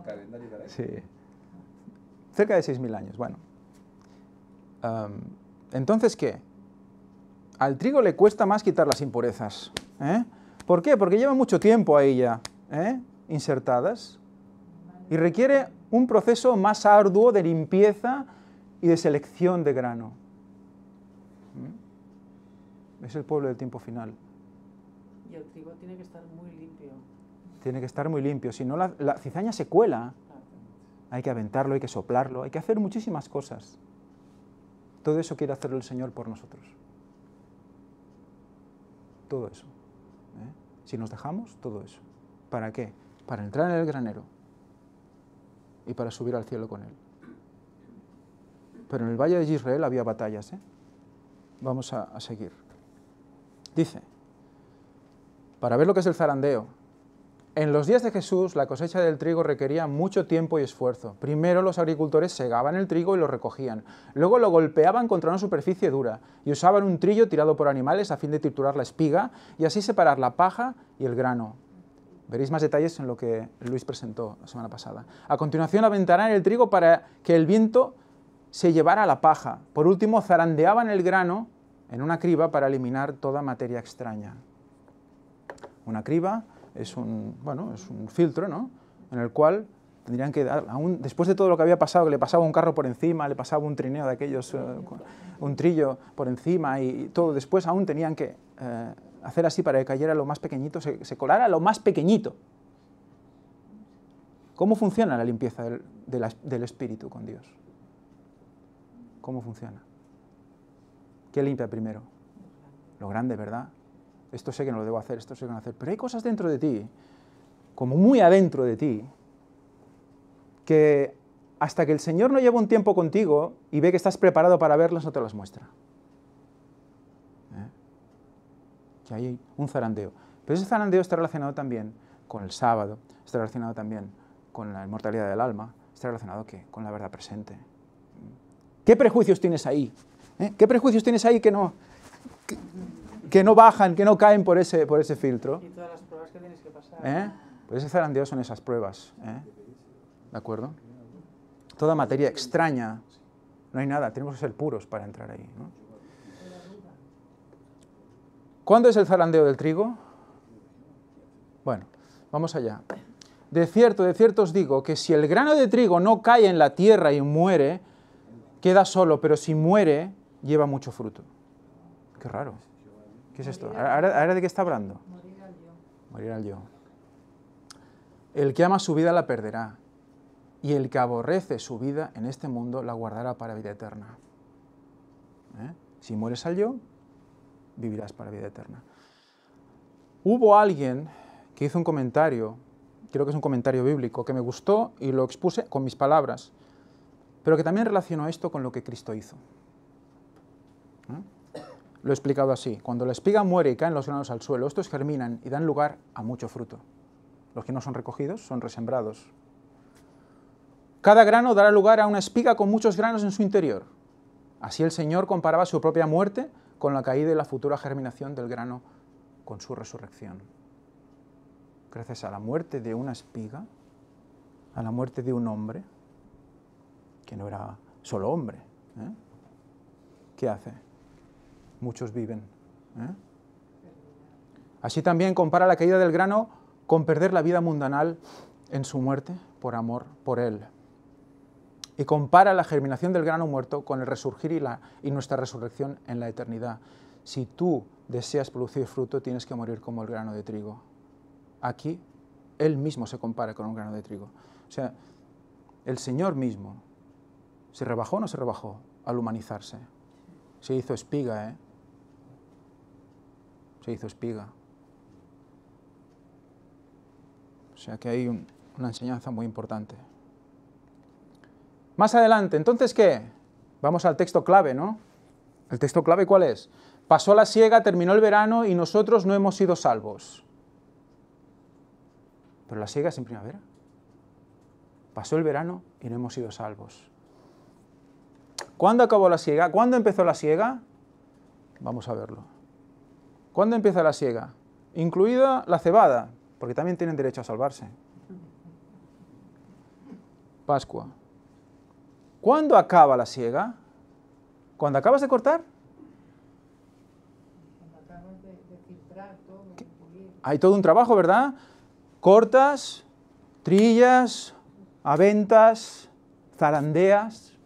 B: Calendario caray.
A: Sí. Cerca de 6.000 años. Bueno. Entonces, ¿qué? Al trigo le cuesta más quitar las impurezas. ¿Por qué? Porque lleva mucho tiempo ahí ya, insertadas. Y requiere un proceso más arduo de limpieza y de selección de grano. Es el pueblo del tiempo final.
D: Y el trigo tiene que estar muy limpio.
A: Tiene que estar muy limpio, si no la cizaña se cuela. Hay que aventarlo, hay que soplarlo, hay que hacer muchísimas cosas. Todo eso quiere hacerlo el Señor por nosotros. Todo eso. Si nos dejamos, todo eso. ¿Para qué? Para entrar en el granero. y para subir al cielo con Él. Pero en el valle de Israel había batallas, ¿eh? Vamos a seguir. Dice, para ver lo que es el zarandeo, en los días de Jesús la cosecha del trigo requería mucho tiempo y esfuerzo. Primero los agricultores segaban el trigo y lo recogían. Luego lo golpeaban contra una superficie dura y usaban un trillo tirado por animales a fin de triturar la espiga y así separar la paja y el grano. Veréis más detalles en lo que Luis presentó la semana pasada. A continuación aventaran el trigo para que el viento se llevara la paja. Por último zarandeaban el grano en una criba para eliminar toda materia extraña. Una criba es un filtro, ¿no?, en el cual tendrían que dar, aún después de todo lo que había pasado, que le pasaba un carro por encima, le pasaba un trineo de aquellos, un trillo por encima y todo, después aún tenían que hacer así para que cayera lo más pequeñito, se colara lo más pequeñito. ¿Cómo funciona la limpieza del espíritu con Dios? ¿Cómo funciona? ¿Qué limpia primero? Lo grande, ¿verdad? Esto sé que no lo debo hacer, esto sé que no lo debo hacer. Pero hay cosas dentro de ti, como muy adentro de ti, que hasta que el Señor no lleva un tiempo contigo y ve que estás preparado para verlas, no te las muestra. Que hay un zarandeo. Pero ese zarandeo está relacionado también con el sábado, está relacionado también con la inmortalidad del alma, está relacionado con la verdad presente. ¿Qué prejuicios tienes ahí? ¿Qué prejuicios tienes ahí que no bajan, que no caen por ese filtro?
D: Y todas las pruebas que tienes que pasar.
A: Pues ese zarandeo son esas pruebas. ¿De acuerdo? Toda materia extraña, no hay nada, tenemos que ser puros para entrar ahí, ¿no? ¿Cuándo es el zarandeo del trigo? Bueno, vamos allá. De cierto os digo que si el grano de trigo no cae en la tierra y muere, queda solo, pero si muere, lleva mucho fruto. Qué raro. ¿Qué es esto? ¿Ahora de qué está hablando?
D: Morir al yo.
A: Morir al yo. El que ama su vida la perderá, y el que aborrece su vida en este mundo la guardará para vida eterna. Si mueres al yo, vivirás para vida eterna. Hubo alguien que hizo un comentario, creo que es un comentario bíblico, que me gustó y lo expuse con mis palabras, pero que también relacionó esto con lo que Cristo hizo. Lo he explicado así: cuando la espiga muere y caen los granos al suelo, estos germinan y dan lugar a mucho fruto. Los que no son recogidos son resembrados. Cada grano dará lugar a una espiga con muchos granos en su interior. Así el Señor comparaba su propia muerte con la caída y la futura germinación del grano con su resurrección. Gracias a la muerte de una espiga, a la muerte de un hombre, que no era solo hombre, ¿qué hace? Muchos viven. Así también compara la caída del grano con perder la vida mundanal en su muerte por amor por Él. Y compara la germinación del grano muerto con el resurgir y nuestra resurrección en la eternidad. Si tú deseas producir fruto, tienes que morir como el grano de trigo. Aquí, Él mismo se compara con un grano de trigo. O sea, el Señor mismo, ¿se rebajó o no se rebajó al humanizarse? Se hizo espiga, Se hizo espiga. O sea que hay una enseñanza muy importante. Más adelante, ¿entonces qué? Vamos al texto clave, ¿no? ¿El texto clave cuál es? Pasó la siega, terminó el verano y nosotros no hemos sido salvos. Pero la siega es en primavera. Pasó el verano y no hemos sido salvos. ¿Cuándo acabó la siega? ¿Cuándo empezó la siega? Vamos a verlo. ¿Cuándo empieza la siega? Incluida la cebada, porque también tienen derecho a salvarse. Pascua. ¿Cuándo acaba la siega? ¿Cuándo acabas de cortar?
D: Cuando acabas de filtrar todo, de pulir.
A: Hay todo un trabajo, ¿verdad? Cortas, trillas, aventas, zarandeas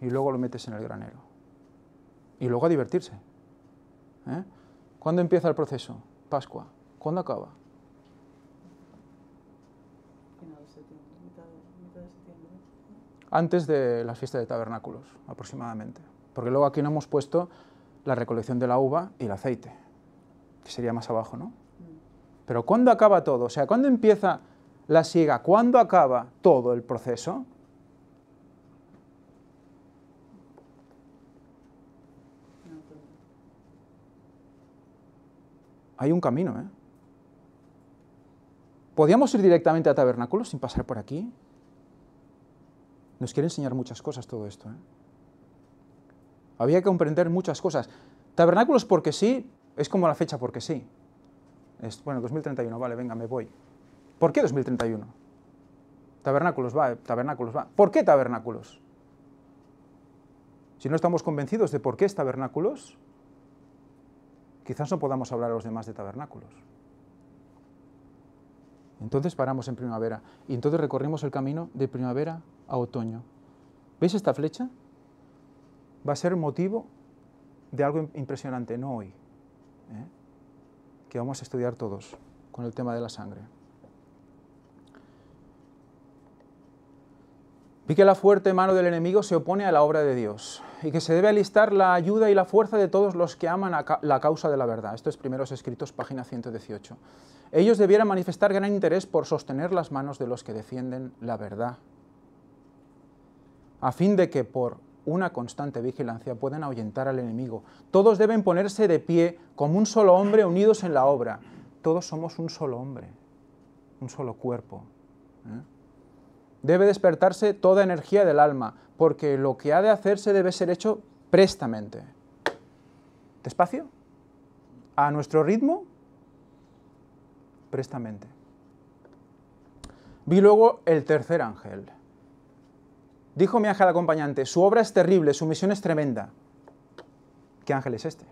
A: y luego lo metes en el granero. Y luego a divertirse. ¿Cuándo empieza el proceso? Pascua. ¿Cuándo acaba?
D: Final de septiembre, mitad de septiembre.
A: Antes de la fiesta de tabernáculos, aproximadamente. Porque luego aquí no hemos puesto la recolección de la uva y el aceite, que sería más abajo, ¿no? Pero ¿cuándo acaba todo? O sea, ¿cuándo empieza la siega. ¿Cuándo acaba todo el proceso? Hay un camino, ¿eh? ¿Podíamos ir directamente a tabernáculos sin pasar por aquí? Nos quiere enseñar muchas cosas todo esto, ¿eh? Había que comprender muchas cosas. Tabernáculos porque sí, es como la fecha porque sí. Bueno, 2031, vale, venga, me voy. ¿Por qué 2031? Tabernáculos va, tabernáculos va. ¿Por qué tabernáculos? Si no estamos convencidos de por qué es tabernáculos, quizás no podamos hablar a los demás de tabernáculos. Entonces paramos en primavera y entonces recorrimos el camino de primavera a otoño. ¿Veis esta flecha? Va a ser motivo de algo impresionante, no hoy, que vamos a estudiar todos con el tema de la sangre. Vi que la fuerte mano del enemigo se opone a la obra de Dios y que se debe alistar la ayuda y la fuerza de todos los que aman la causa de la verdad. Esto es Primeros Escritos, página 118. Ellos debieran manifestar gran interés por sostener las manos de los que defienden la verdad, a fin de que por una constante vigilancia puedan ahuyentar al enemigo. Todos deben ponerse de pie como un solo hombre unidos en la obra. Todos somos un solo hombre, un solo cuerpo. Debe despertarse toda energía del alma, porque lo que ha de hacerse debe ser hecho prestamente. ¿Despacio? ¿A nuestro ritmo? Prestamente. Vi luego el tercer ángel. Dijo mi ángel acompañante, su obra es terrible, su misión es tremenda. ¿Qué ángel es este?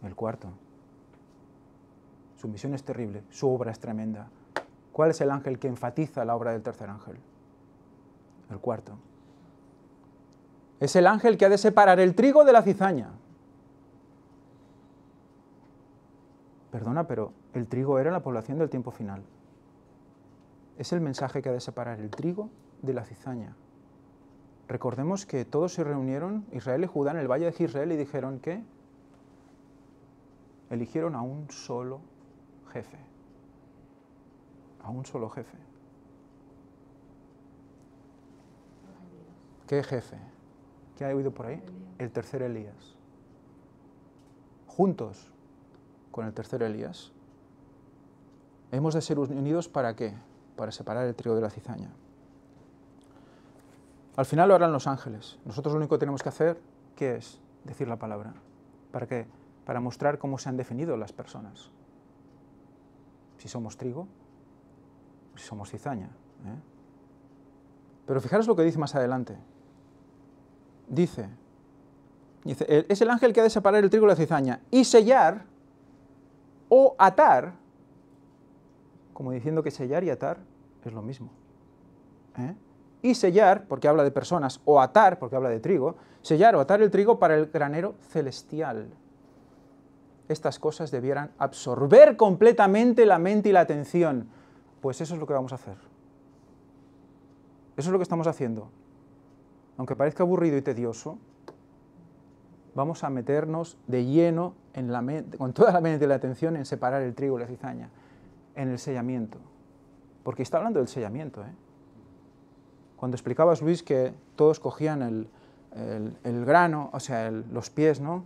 A: El cuarto. Su misión es terrible, su obra es tremenda. ¿Cuál es el ángel que enfatiza la obra del tercer ángel? El cuarto. Es el ángel que ha de separar el trigo de la cizaña. Perdona, pero el trigo era la población del tiempo final. Es el mensaje que ha de separar el trigo de la cizaña. Recordemos que todos se reunieron, Israel y Judá, en el valle de Jezreel y dijeron que eligieron a un solo jefe. A un solo jefe. ¿Qué jefe? ¿Qué ha oído por ahí? El tercer Elías. Juntos con el tercer Elías, hemos de ser unidos ¿para qué? Para separar el trigo de la cizaña. Al final lo harán los ángeles. Nosotros lo único que tenemos que hacer, ¿qué es? Decir la palabra. ¿Para qué? Para mostrar cómo se han definido las personas. Si somos trigo, o si somos cizaña. Pero fijaros lo que dice más adelante. Dice, es el ángel que ha de separar el trigo de la cizaña y sellar o atar, como diciendo que sellar y atar es lo mismo. Y sellar, porque habla de personas, o atar, porque habla de trigo, sellar o atar el trigo para el granero celestial. Estas cosas debieran absorber completamente la mente y la atención. Pues eso es lo que vamos a hacer. Eso es lo que estamos haciendo. Aunque parezca aburrido y tedioso, vamos a meternos de lleno en la mente, con toda la mente y la atención en separar el trigo y la cizaña, en el sellamiento. Porque está hablando del sellamiento. Cuando explicabas, Luis, que todos cogían el grano, o sea, los pies, ¿no?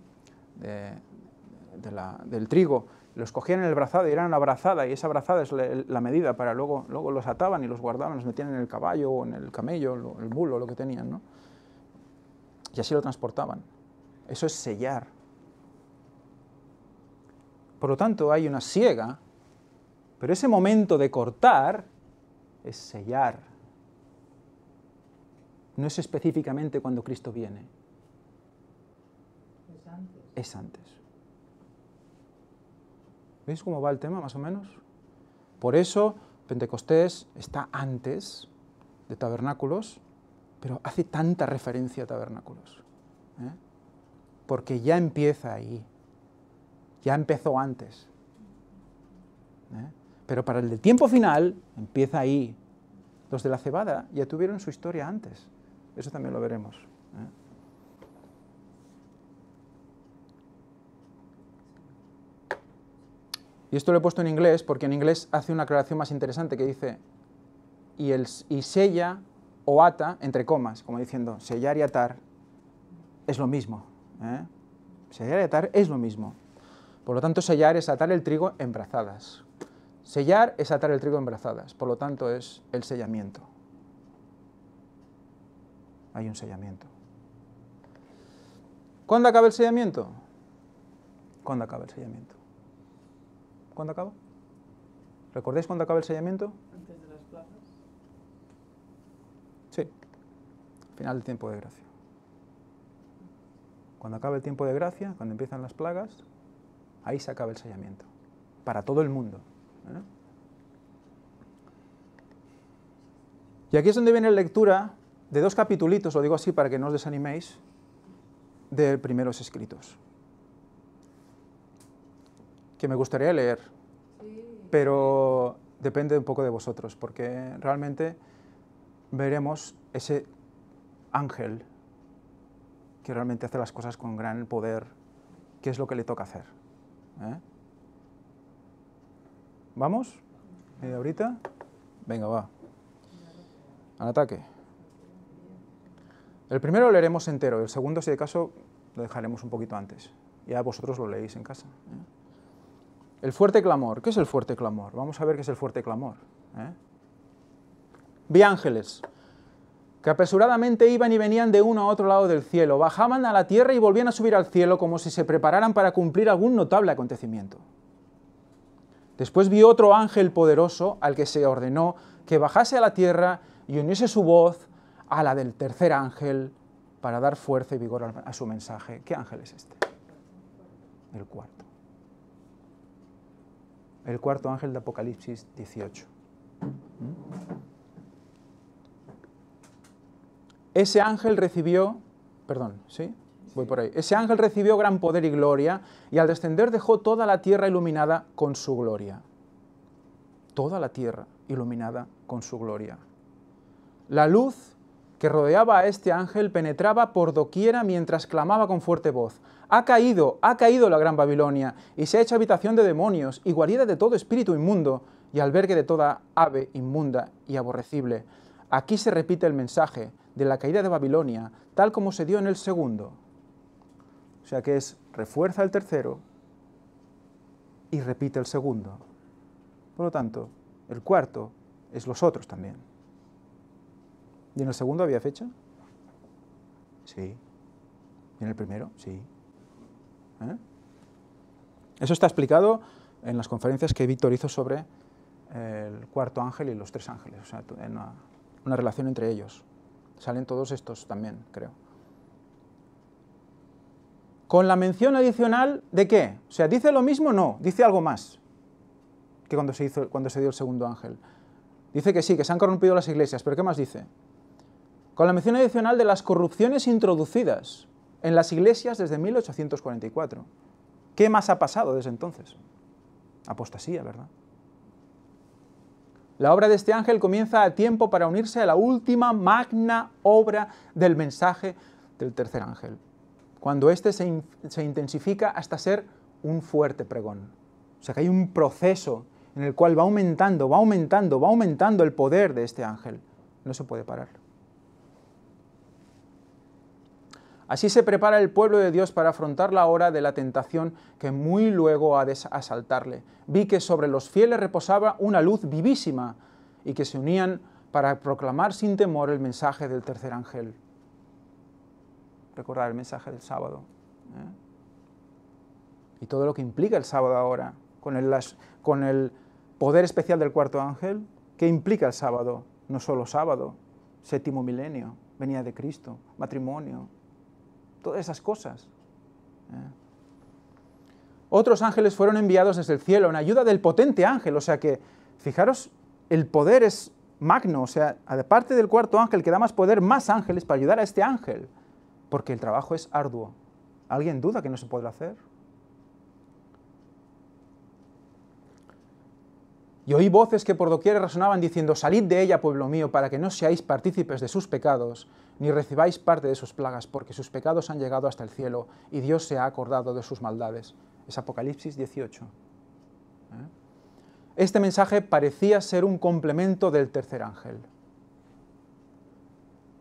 A: del trigo, los cogían en el brazado y eran la brazada, y esa brazada es la medida para luego los ataban y los guardaban, los metían en el caballo o en el camello, el bulo, lo que tenían, ¿no? Y así lo transportaban. Eso es sellar. Por lo tanto, hay una siega, pero ese momento de cortar es sellar. No es específicamente cuando Cristo viene.
D: Es antes.
A: Es antes. ¿Veis cómo va el tema, más o menos? Por eso, Pentecostés está antes de tabernáculos, pero hace tanta referencia a tabernáculos. Porque ya empieza ahí. Ya empezó antes. Pero para el del tiempo final, empieza ahí. Los de la cebada ya tuvieron su historia antes. Eso también lo veremos. Y esto lo he puesto en inglés porque en inglés hace una aclaración más interesante que dice y sella o ata, entre comas, como diciendo, sellar y atar es lo mismo. Sellar y atar es lo mismo. Por lo tanto, sellar es atar el trigo en brazadas. Sellar es atar el trigo en brazadas. Por lo tanto, es el sellamiento. Hay un sellamiento. ¿Cuándo acaba el sellamiento? ¿Cuándo acaba el sellamiento? ¿Cuándo acaba? ¿Recordáis cuándo acaba el sellamiento?
D: Antes de las plagas.
A: Sí, final del tiempo de gracia. Cuando acaba el tiempo de gracia, cuando empiezan las plagas, ahí se acaba el sellamiento, para todo el mundo. Y aquí es donde viene la lectura de 2 capitulitos, lo digo así para que no os desaniméis, de primeros escritos, que me gustaría leer, pero depende un poco de vosotros, porque realmente veremos ese ángel que realmente hace las cosas con gran poder, qué es lo que le toca hacer. ¿Vamos? ¿Media horita? Venga, va. Al ataque. El primero lo leeremos entero, el segundo, si de caso, lo dejaremos un poquito antes. Ya vosotros lo leéis en casa. El fuerte clamor. ¿Qué es el fuerte clamor? Vamos a ver qué es el fuerte clamor. Vi ángeles que apresuradamente iban y venían de uno a otro lado del cielo, bajaban a la tierra y volvían a subir al cielo como si se prepararan para cumplir algún notable acontecimiento. Después vi otro ángel poderoso al que se ordenó que bajase a la tierra y uniese su voz a la del tercer ángel para dar fuerza y vigor a su mensaje. ¿Qué ángel es este? El cuarto. El cuarto ángel de Apocalipsis 18. Ese ángel recibió, Ese ángel recibió gran poder y gloria, y al descender dejó toda la tierra iluminada con su gloria. Toda la tierra iluminada con su gloria. La luz que rodeaba a este ángel penetraba por doquiera mientras clamaba con fuerte voz: ha caído la gran Babilonia, y se ha hecho habitación de demonios, y guarida de todo espíritu inmundo, y albergue de toda ave inmunda y aborrecible. Aquí se repite el mensaje de la caída de Babilonia, tal como se dio en el segundo. O sea que refuerza el tercero y repite el segundo. Por lo tanto, el cuarto es los otros también. ¿Y en el segundo había fecha? Sí. ¿Y en el primero? Sí. Eso está explicado en las conferencias que Víctor hizo sobre el cuarto ángel y los 3 ángeles, o sea, en una relación entre ellos. Salen todos estos también, creo. Con la mención adicional ¿de qué? O sea, ¿dice lo mismo? No, dice algo más que cuando se dio el segundo ángel. Dice que sí, que se han corrompido las iglesias, pero ¿qué más dice? Con la mención adicional de las corrupciones introducidas en las iglesias desde 1844. ¿Qué más ha pasado desde entonces? Apostasía, ¿verdad? La obra de este ángel comienza a tiempo para unirse a la última magna obra del mensaje del tercer ángel, cuando éste se intensifica hasta ser un fuerte pregón. O sea que hay un proceso en el cual va aumentando el poder de este ángel. No se puede parar. Así se prepara el pueblo de Dios para afrontar la hora de la tentación que muy luego ha de asaltarle. Vi que sobre los fieles reposaba una luz vivísima y que se unían para proclamar sin temor el mensaje del tercer ángel. Recordar el mensaje del sábado. Y todo lo que implica el sábado ahora, con el poder especial del cuarto ángel. ¿Qué implica el sábado? No solo sábado, séptimo milenio, venida de Cristo, matrimonio, todas esas cosas. Otros ángeles fueron enviados desde el cielo en ayuda del potente ángel, o sea que, fijaros, el poder es magno, o sea, aparte del cuarto ángel que da más poder, más ángeles para ayudar a este ángel, porque el trabajo es arduo. ¿Alguien duda que no se podrá hacer? Y oí voces que por doquier resonaban diciendo: salid de ella, pueblo mío, para que no seáis partícipes de sus pecados, ni recibáis parte de sus plagas, porque sus pecados han llegado hasta el cielo, y Dios se ha acordado de sus maldades. Es Apocalipsis 18. Este mensaje parecía ser un complemento del tercer ángel,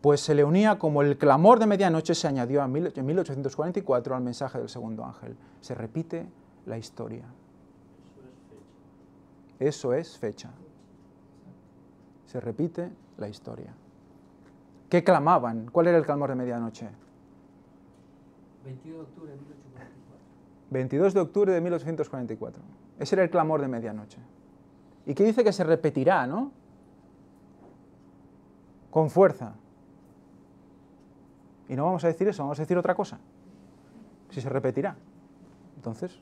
A: pues se le unía como el clamor de medianoche se añadió en 1844 al mensaje del segundo ángel. Se repite la historia. Eso es fecha. Se repite la historia. ¿Qué clamaban? ¿Cuál era el clamor de medianoche?
E: 22 de octubre de 1844.
A: 22 de octubre de 1844. Ese era el clamor de medianoche. Y que dice que se repetirá, ¿no? Con fuerza. Y no vamos a decir eso, vamos a decir otra cosa. Si se repetirá. Entonces,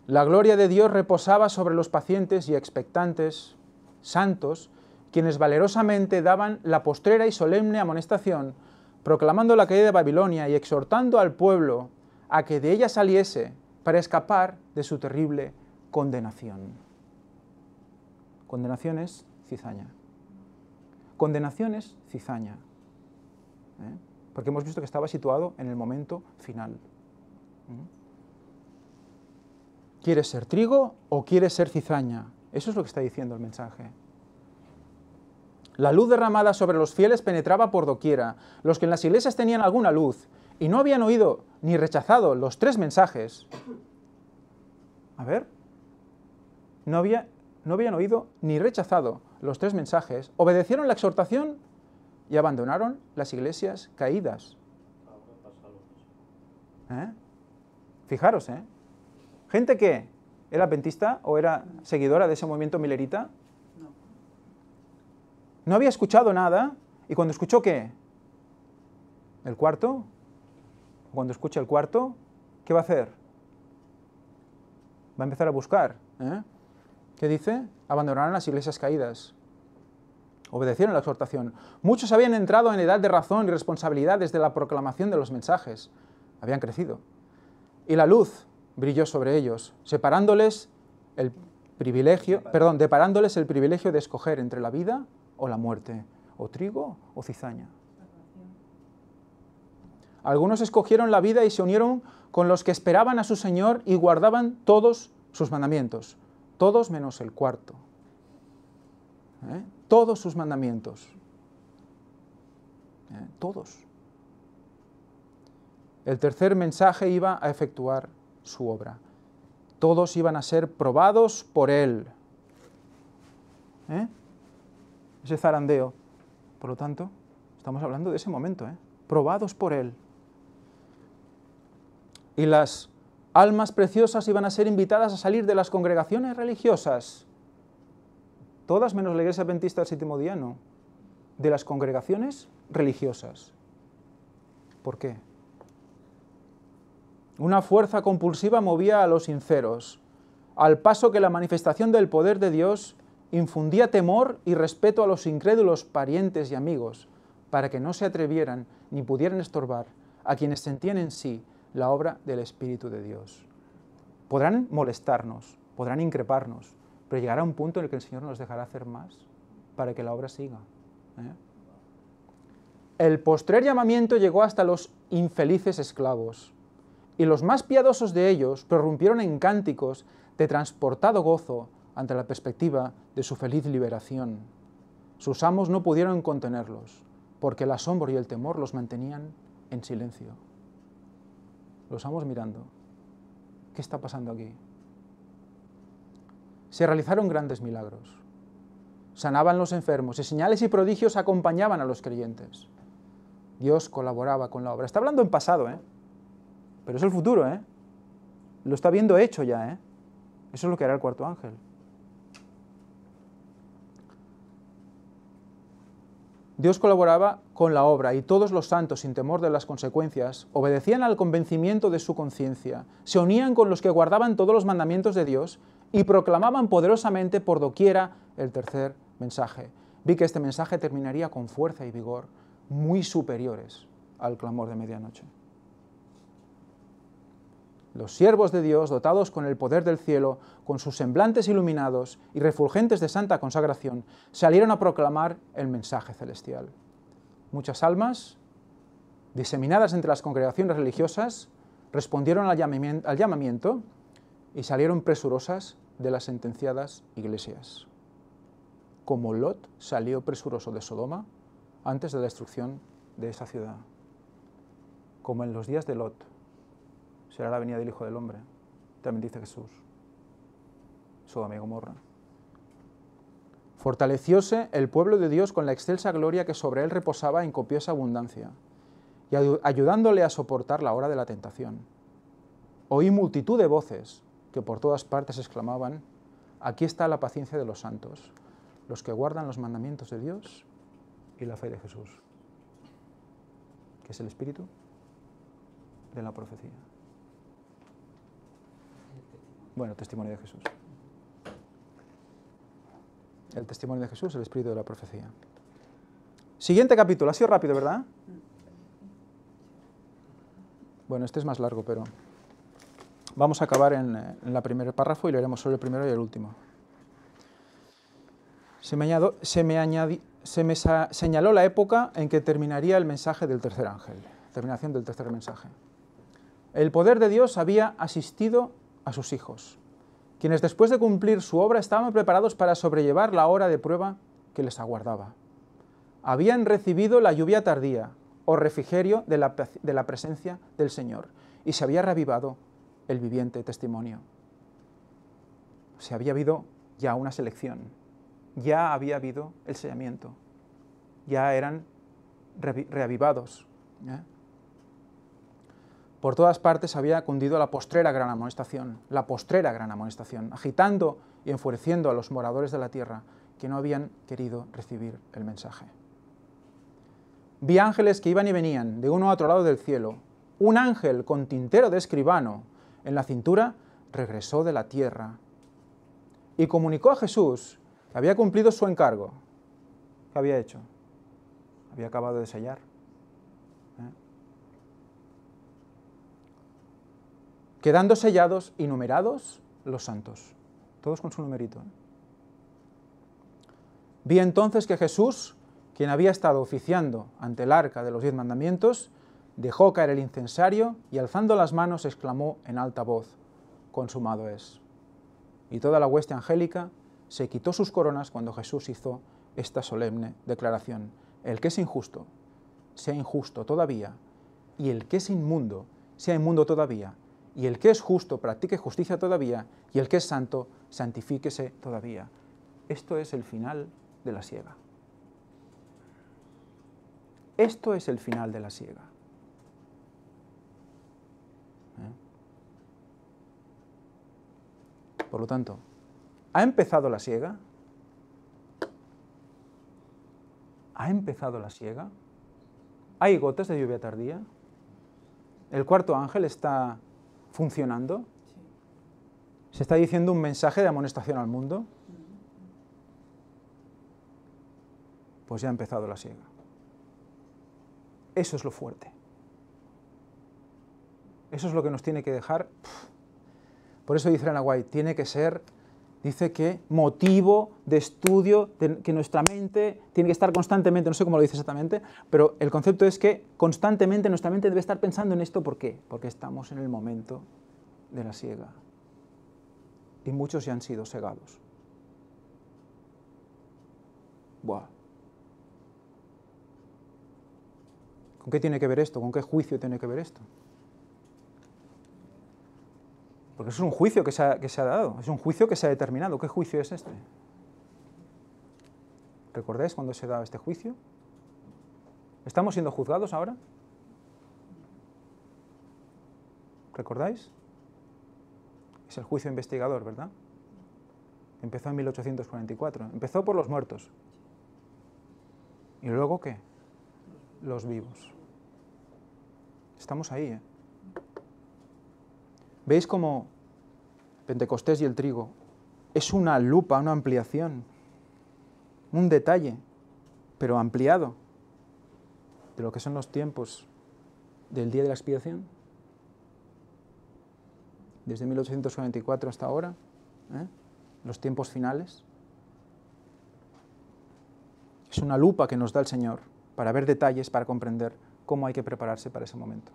A: la gloria de Dios reposaba sobre los pacientes y expectantes santos, quienes valerosamente daban la postrera y solemne amonestación, proclamando la caída de Babilonia y exhortando al pueblo a que de ella saliese para escapar de su terrible condenación. Condenación es cizaña. Condenación es cizaña. Porque hemos visto que estaba situado en el momento final. ¿Quieres ser trigo o quieres ser cizaña? Eso es lo que está diciendo el mensaje. La luz derramada sobre los fieles penetraba por doquiera. Los que en las iglesias tenían alguna luz y no habían oído ni rechazado los 3 mensajes, no habían oído ni rechazado los 3 mensajes, obedecieron la exhortación y abandonaron las iglesias caídas. Fijaros, gente que era adventista o era seguidora de ese movimiento milerita, no había escuchado nada, y cuando escuchó ¿qué? El cuarto. Cuando escucha el cuarto, ¿qué va a hacer? Va a empezar a buscar. ¿Qué dice? Abandonaron las iglesias caídas. Obedecieron la exhortación. Muchos habían entrado en edad de razón y responsabilidad desde la proclamación de los mensajes. Habían crecido. Y la luz brilló sobre ellos, deparándoles el privilegio de escoger entre la vida o la muerte, o trigo o cizaña. Algunos escogieron la vida y se unieron con los que esperaban a su Señor y guardaban todos sus mandamientos, todos menos el cuarto. Todos sus mandamientos. Todos. El tercer mensaje iba a efectuar su obra. Todos iban a ser probados por Él. Ese zarandeo. Por lo tanto, estamos hablando de ese momento, probados por Él. Y las almas preciosas iban a ser invitadas a salir de las congregaciones religiosas. Todas menos la Iglesia Adventista del Séptimo Día, no. De las congregaciones religiosas. ¿Por qué? Una fuerza compulsiva movía a los sinceros, al paso que la manifestación del poder de Dios infundía temor y respeto a los incrédulos parientes y amigos, para que no se atrevieran ni pudieran estorbar a quienes sentían en sí la obra del Espíritu de Dios. Podrán molestarnos, podrán increparnos, pero llegará un punto en el que el Señor nos dejará hacer más para que la obra siga. El postrer llamamiento llegó hasta los infelices esclavos, y los más piadosos de ellos prorrumpieron en cánticos de transportado gozo ante la perspectiva de su feliz liberación. Sus amos no pudieron contenerlos, porque el asombro y el temor los mantenían en silencio. Los amos mirando. ¿Qué está pasando aquí? Se realizaron grandes milagros. Sanaban los enfermos y señales y prodigios acompañaban a los creyentes. Dios colaboraba con la obra. Está hablando en pasado, pero es el futuro, Lo está viendo hecho ya, Eso es lo que hará el cuarto ángel. Dios colaboraba con la obra y todos los santos, sin temor de las consecuencias, obedecían al convencimiento de su conciencia, se unían con los que guardaban todos los mandamientos de Dios y proclamaban poderosamente por doquiera el tercer mensaje. Vi que este mensaje terminaría con fuerza y vigor muy superiores al clamor de medianoche. Los siervos de Dios, dotados con el poder del cielo, con sus semblantes iluminados y refulgentes de santa consagración, salieron a proclamar el mensaje celestial. Muchas almas, diseminadas entre las congregaciones religiosas, respondieron al llamamiento y salieron presurosas de las sentenciadas iglesias, como Lot salió presuroso de Sodoma antes de la destrucción de esa ciudad. Como en los días de Lot será la venida del Hijo del Hombre, también dice Jesús. Sodoma y Gomorra. Fortalecióse el pueblo de Dios con la excelsa gloria que sobre él reposaba en copiosa abundancia, y ayudándole a soportar la hora de la tentación. Oí multitud de voces que por todas partes exclamaban: aquí está la paciencia de los santos, los que guardan los mandamientos de Dios y la fe de Jesús, que es el espíritu de la profecía. Bueno, testimonio de Jesús. El testimonio de Jesús, el espíritu de la profecía. Siguiente capítulo. Ha sido rápido, ¿verdad? Bueno, este es más largo, pero vamos a acabar en el primer párrafo y leeremos solo el primero y el último. Se me señaló la época en que terminaría el mensaje del tercer ángel, terminación del tercer mensaje. El poder de Dios había asistido a sus hijos, quienes después de cumplir su obra estaban preparados para sobrellevar la hora de prueba que les aguardaba. Habían recibido la lluvia tardía o refrigerio de la presencia del Señor y se había reavivado el viviente testimonio. Se había habido ya una selección, ya había habido el sellamiento, ya eran reavivados. Por todas partes había cundido la postrera gran amonestación, agitando y enfureciendo a los moradores de la tierra que no habían querido recibir el mensaje. Vi ángeles que iban y venían de uno a otro lado del cielo. Un ángel con tintero de escribano en la cintura regresó de la tierra y comunicó a Jesús que había cumplido su encargo. ¿Qué había hecho? Había acabado de sellar. Quedando sellados y numerados los santos, todos con su numerito. Vi entonces que Jesús, quien había estado oficiando ante el arca de los 10 mandamientos, dejó caer el incensario y alzando las manos exclamó en alta voz: consumado es. Y toda la hueste angélica se quitó sus coronas cuando Jesús hizo esta solemne declaración: el que es injusto, sea injusto todavía, y el que es inmundo, sea inmundo todavía, y el que es justo practique justicia todavía, y el que es santo santifíquese todavía. Esto es el final de la siega. Esto es el final de la siega. Por lo tanto, ¿ha empezado la siega? ¿Ha empezado la siega? ¿Hay gotas de lluvia tardía? ¿El cuarto ángel está funcionando? ¿Se está diciendo un mensaje de amonestación al mundo? Pues ya ha empezado la siega. Eso es lo fuerte. Eso es lo que nos tiene que dejar. Por eso dice Elena White, tiene que ser, dice que motivo de estudio, que nuestra mente tiene que estar constantemente, no sé cómo lo dice exactamente, pero el concepto es que constantemente nuestra mente debe estar pensando en esto. ¿Por qué? Porque estamos en el momento de la siega. Y muchos ya han sido segados. Buah. ¿Con qué tiene que ver esto? ¿Con qué juicio tiene que ver esto? Porque es un juicio que se ha dado, es un juicio que se ha determinado. ¿Qué juicio es este? ¿Recordáis cuándo se da este juicio? ¿Estamos siendo juzgados ahora? ¿Recordáis? Es el juicio investigador, ¿verdad? Empezó en 1844. Empezó por los muertos. ¿Y luego qué? Los vivos. Estamos ahí, ¿eh? ¿Veis cómo Pentecostés y el trigo es una lupa, una ampliación, un detalle, pero ampliado, de lo que son los tiempos del día de la expiación? Desde 1844 hasta ahora, los tiempos finales. Es una lupa que nos da el Señor para ver detalles, para comprender cómo hay que prepararse para ese momento.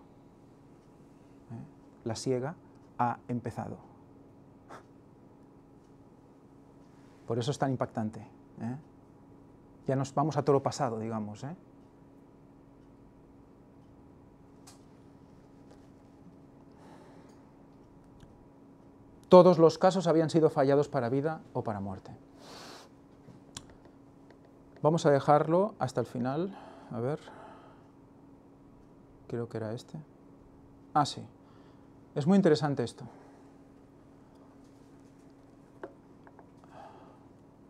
A: La siega ha empezado. Por eso es tan impactante, ¿eh? Ya nos vamos a toro pasado, digamos, ¿eh? Todos los casos habían sido fallados para vida o para muerte. Vamos a dejarlo hasta el final. A ver. Creo que era este. Ah, sí. Es muy interesante esto.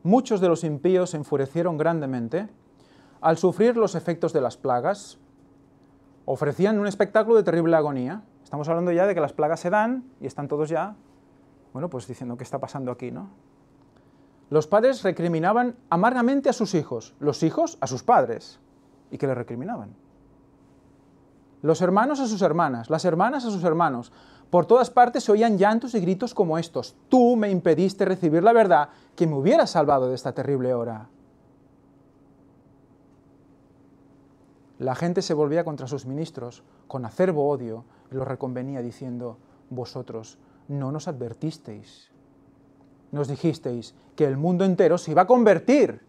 A: Muchos de los impíos se enfurecieron grandemente al sufrir los efectos de las plagas. Ofrecían un espectáculo de terrible agonía. Estamos hablando ya de que las plagas se dan y están todos ya, bueno, pues diciendo qué está pasando aquí, ¿no? Los padres recriminaban amargamente a sus hijos, los hijos a sus padres. ¿Y qué le recriminaban? Los hermanos a sus hermanas, las hermanas a sus hermanos. Por todas partes se oían llantos y gritos como estos. Tú me impediste recibir la verdad que me hubiera salvado de esta terrible hora. La gente se volvía contra sus ministros con acerbo odio y los reconvenía diciendo, vosotros no nos advertisteis. Nos dijisteis que el mundo entero se iba a convertir.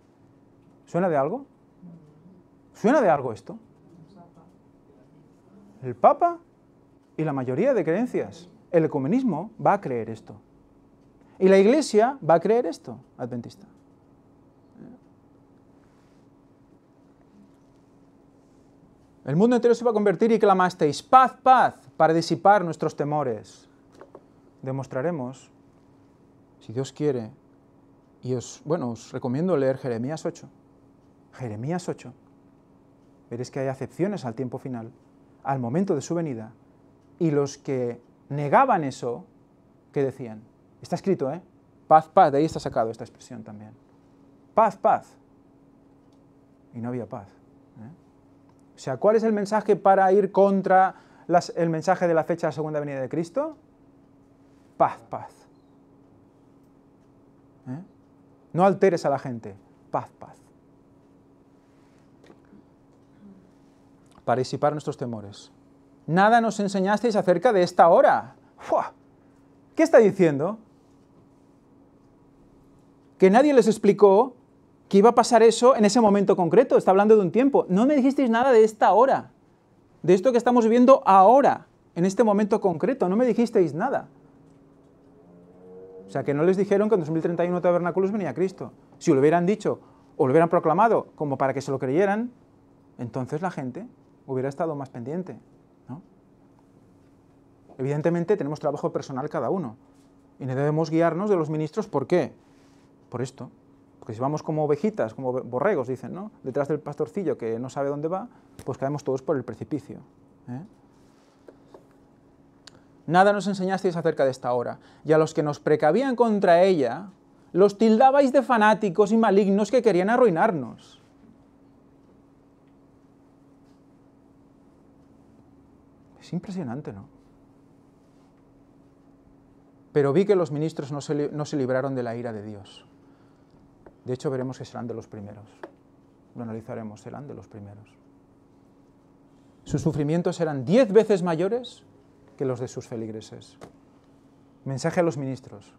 A: ¿Suena de algo? ¿Suena de algo esto? El Papa y la mayoría de creencias. El ecumenismo va a creer esto. Y la Iglesia va a creer esto, adventista. El mundo entero se va a convertir y clamasteis, paz, paz, para disipar nuestros temores. Demostraremos, si Dios quiere, y os recomiendo leer Jeremías 8. Jeremías 8. Veréis que hay acepciones al tiempo final, al momento de su venida, y los que negaban eso, ¿qué decían? Está escrito, ¿eh? Paz, paz, de ahí está sacado esta expresión también. Paz, paz. Y no había paz. O sea, ¿cuál es el mensaje para ir contra el mensaje de la fecha de la segunda venida de Cristo? Paz, paz. No alteres a la gente. Paz, paz. Para disipar nuestros temores. Nada nos enseñasteis acerca de esta hora. ¡Fua! ¿Qué está diciendo? Que nadie les explicó que iba a pasar eso en ese momento concreto. Está hablando de un tiempo. No me dijisteis nada de esta hora. De esto que estamos viviendo ahora, en este momento concreto. No me dijisteis nada. O sea, que no les dijeron que en 2031 tabernáculos venía Cristo. Si lo hubieran dicho o lo hubieran proclamado como para que se lo creyeran, entonces la gente hubiera estado más pendiente, ¿no? Evidentemente tenemos trabajo personal cada uno y no debemos guiarnos de los ministros. ¿Por qué? Por esto. Porque si vamos como ovejitas, como borregos, dicen, ¿no? Detrás del pastorcillo que no sabe dónde va, pues caemos todos por el precipicio, ¿eh? Nada nos enseñasteis acerca de esta hora, y a los que nos precavían contra ella, los tildabais de fanáticos y malignos que querían arruinarnos. Es impresionante, ¿no? Pero vi que los ministros no se libraron de la ira de Dios. De hecho, veremos que serán de los primeros. Lo analizaremos, serán de los primeros. Sus sufrimientos eran 10 veces mayores que los de sus feligreses. Mensaje a los ministros.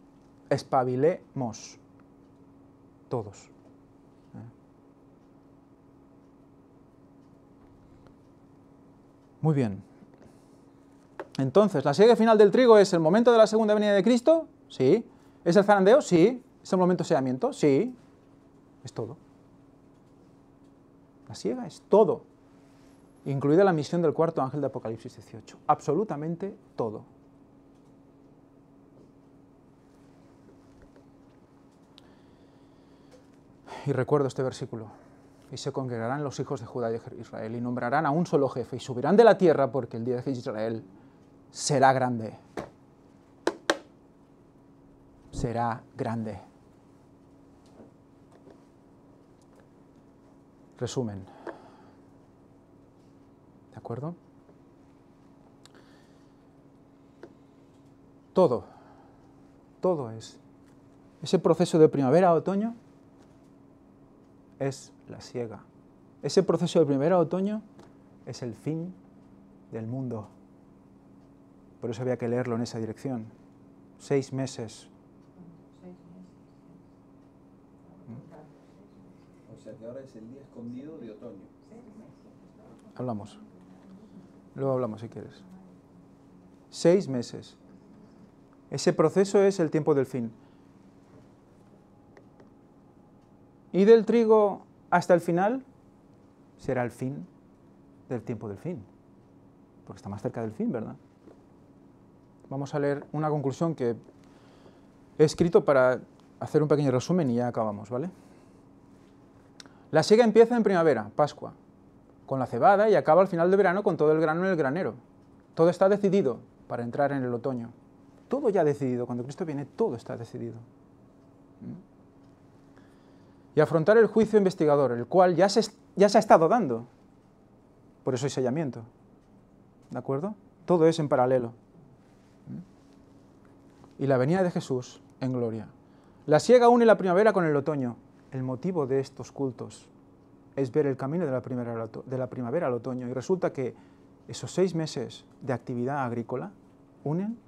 A: Espabilemos. Todos. Muy bien. Entonces, ¿la siega final del trigo es el momento de la segunda venida de Cristo? Sí. ¿Es el zarandeo? Sí. ¿Es el momento de sellamiento? Sí. Es todo. La siega es todo. Incluida la misión del cuarto ángel de Apocalipsis 18. Absolutamente todo. Y recuerdo este versículo. Y se congregarán los hijos de Judá y de Israel y nombrarán a un solo jefe y subirán de la tierra porque el día de Israel será grande. Será grande. Resumen. ¿De acuerdo? Todo es. Ese proceso de primavera a otoño es la siega. Ese proceso de primavera a otoño es el fin del mundo. Por eso había que leerlo en esa dirección. 6 meses.
B: O sea que ahora es el día escondido de otoño.
A: Hablamos. Luego hablamos si quieres. 6 meses. Ese proceso es el tiempo del fin. Y del trigo hasta el final será el fin del tiempo del fin. Porque está más cerca del fin, ¿verdad? Vamos a leer una conclusión que he escrito para hacer un pequeño resumen y ya acabamos, ¿vale? La siega empieza en primavera, Pascua, con la cebada y acaba al final de verano con todo el grano en el granero. Todo está decidido para entrar en el otoño. Todo ya decidido. Cuando Cristo viene, todo está decidido. Y afrontar el juicio investigador, el cual ya se ha estado dando. Por eso hay sellamiento. ¿De acuerdo? Todo es en paralelo. Y la venida de Jesús en gloria. La siega une la primavera con el otoño. El motivo de estos cultos es ver el camino de la primavera al otoño. Y resulta que esos 6 meses de actividad agrícola unen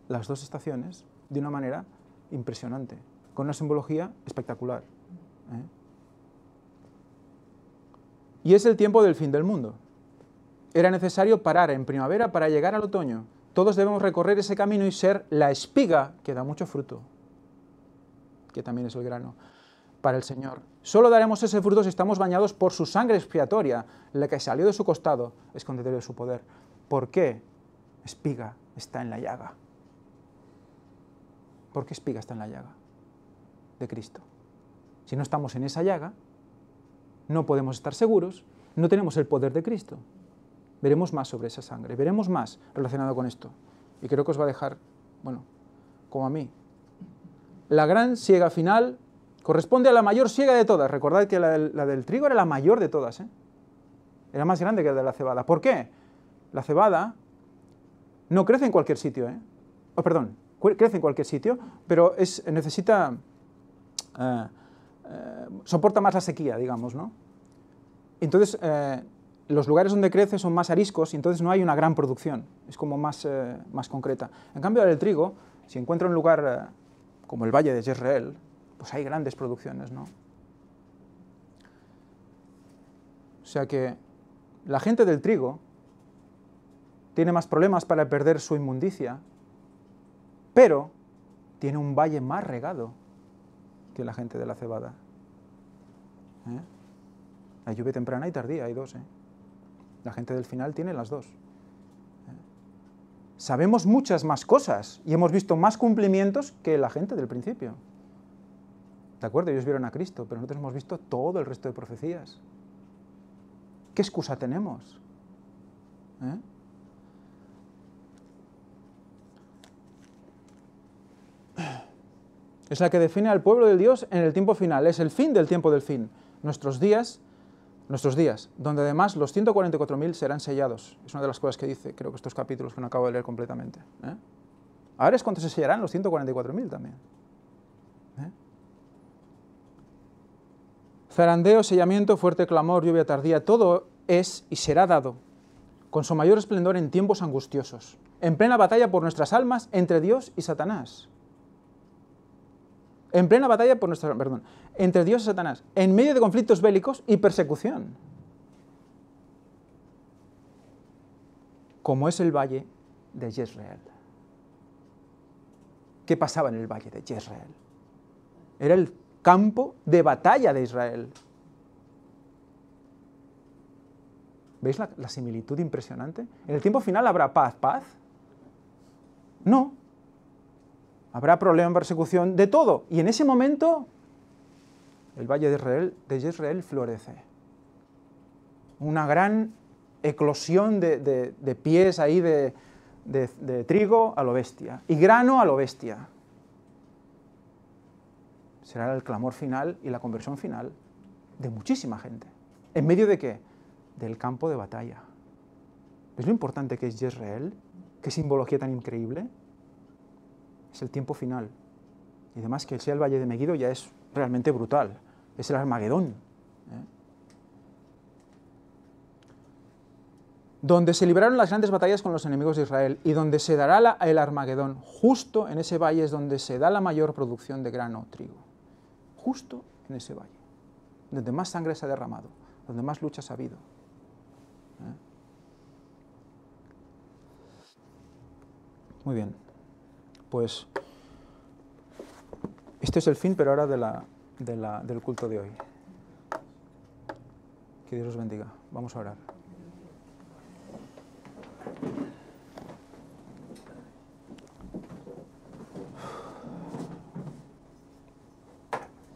A: las dos estaciones de una manera impresionante, con una simbología espectacular. Y es el tiempo del fin del mundo. Era necesario parar en primavera para llegar al otoño. Todos debemos recorrer ese camino y ser la espiga que da mucho fruto, que también es el grano, para el Señor. Solo daremos ese fruto si estamos bañados por su sangre expiatoria, la que salió de su costado, escondedero de su poder. ¿Por qué espiga está en la llaga? ¿Por qué espiga está en la llaga de Cristo? Si no estamos en esa llaga, no podemos estar seguros, no tenemos el poder de Cristo. Veremos más sobre esa sangre, veremos más relacionado con esto. Y creo que os va a dejar, bueno, como a mí. La gran siega final corresponde a la mayor siega de todas. Recordad que la del trigo era la mayor de todas, ¿eh? Era más grande que la de la cebada. ¿Por qué? La cebada no crece en cualquier sitio, ¿eh? Oh, perdón, crece en cualquier sitio, pero necesita... soporta más la sequía, digamos, ¿no? Entonces, los lugares donde crece son más ariscos y entonces no hay una gran producción, es como más concreta. En cambio, el trigo, si encuentra un lugar como el Valle de Jezreel, pues hay grandes producciones, ¿no? O sea que la gente del trigo tiene más problemas para perder su inmundicia, pero tiene un valle más regado que la gente de la cebada. Hay lluvia temprana y tardía, hay dos. La gente del final tiene las dos. Sabemos muchas más cosas y hemos visto más cumplimientos que la gente del principio. ¿De acuerdo? Ellos vieron a Cristo, pero nosotros hemos visto todo el resto de profecías. ¿Qué excusa tenemos? Es la que define al pueblo de Dios en el tiempo final, es el fin del tiempo del fin. Nuestros días, donde además los 144.000 serán sellados. Es una de las cosas que dice, creo que estos capítulos que no acabo de leer completamente. Ahora es cuando se sellarán los 144.000 también. Zarandeo, sellamiento, fuerte clamor, lluvia tardía, todo es y será dado con su mayor esplendor en tiempos angustiosos, en plena batalla por nuestras almas entre Dios y Satanás. En plena batalla entre Dios y Satanás, en medio de conflictos bélicos y persecución, como es el valle de Jezreel. ¿Qué pasaba en el valle de Jezreel? Era el campo de batalla de Israel. ¿Veis la similitud impresionante? ¿En el tiempo final habrá paz? No. Habrá problema, persecución, de todo. Y en ese momento, el valle de Jezreel florece. Una gran eclosión de pies ahí de trigo a lo bestia. Y grano a lo bestia. Será el clamor final y la conversión final de muchísima gente. ¿En medio de qué? Del campo de batalla. ¿Ves lo importante que es Jezreel? ¿Qué simbología tan increíble? Es el tiempo final. Y además que sea el valle de Megiddo ya es realmente brutal. Es el Armagedón. Donde se libraron las grandes batallas con los enemigos de Israel y donde se dará el Armagedón. Justo en ese valle es donde se da la mayor producción de grano, trigo. Justo en ese valle. donde más sangre se ha derramado, donde más luchas ha habido. Muy bien, pues este es el fin, pero ahora del culto de hoy. Que Dios os bendiga. Vamos a orar.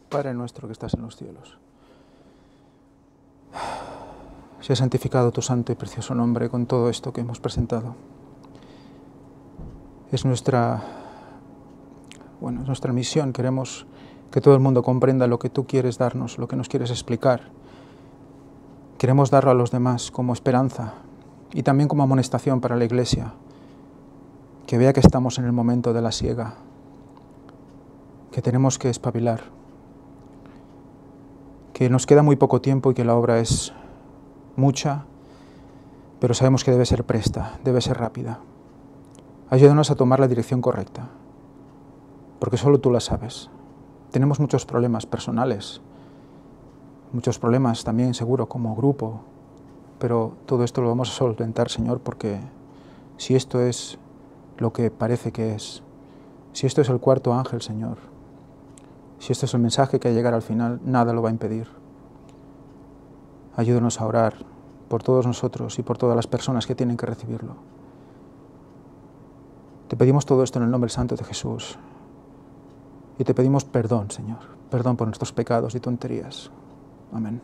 A: Padre nuestro que estás en los cielos, sea santificado tu santo y precioso nombre con todo esto que hemos presentado. Es nuestra misión. Queremos que todo el mundo comprenda lo que tú quieres darnos, lo que nos quieres explicar. Queremos darlo a los demás como esperanza y también como amonestación para la Iglesia, que vea que estamos en el momento de la siega, que tenemos que espabilar, que nos queda muy poco tiempo y que la obra es mucha, pero sabemos que debe ser presta, debe ser rápida. Ayúdanos a tomar la dirección correcta, porque solo tú la sabes. Tenemos muchos problemas personales, muchos problemas también seguro como grupo, pero todo esto lo vamos a solventar, Señor, porque si esto es lo que parece que es, si esto es el cuarto ángel, Señor, si esto es el mensaje que ha de llegar al final, nada lo va a impedir. Ayúdanos a orar por todos nosotros y por todas las personas que tienen que recibirlo. Te pedimos todo esto en el nombre santo de Jesús. Y te pedimos perdón, Señor. Perdón por nuestros pecados y tonterías. Amén.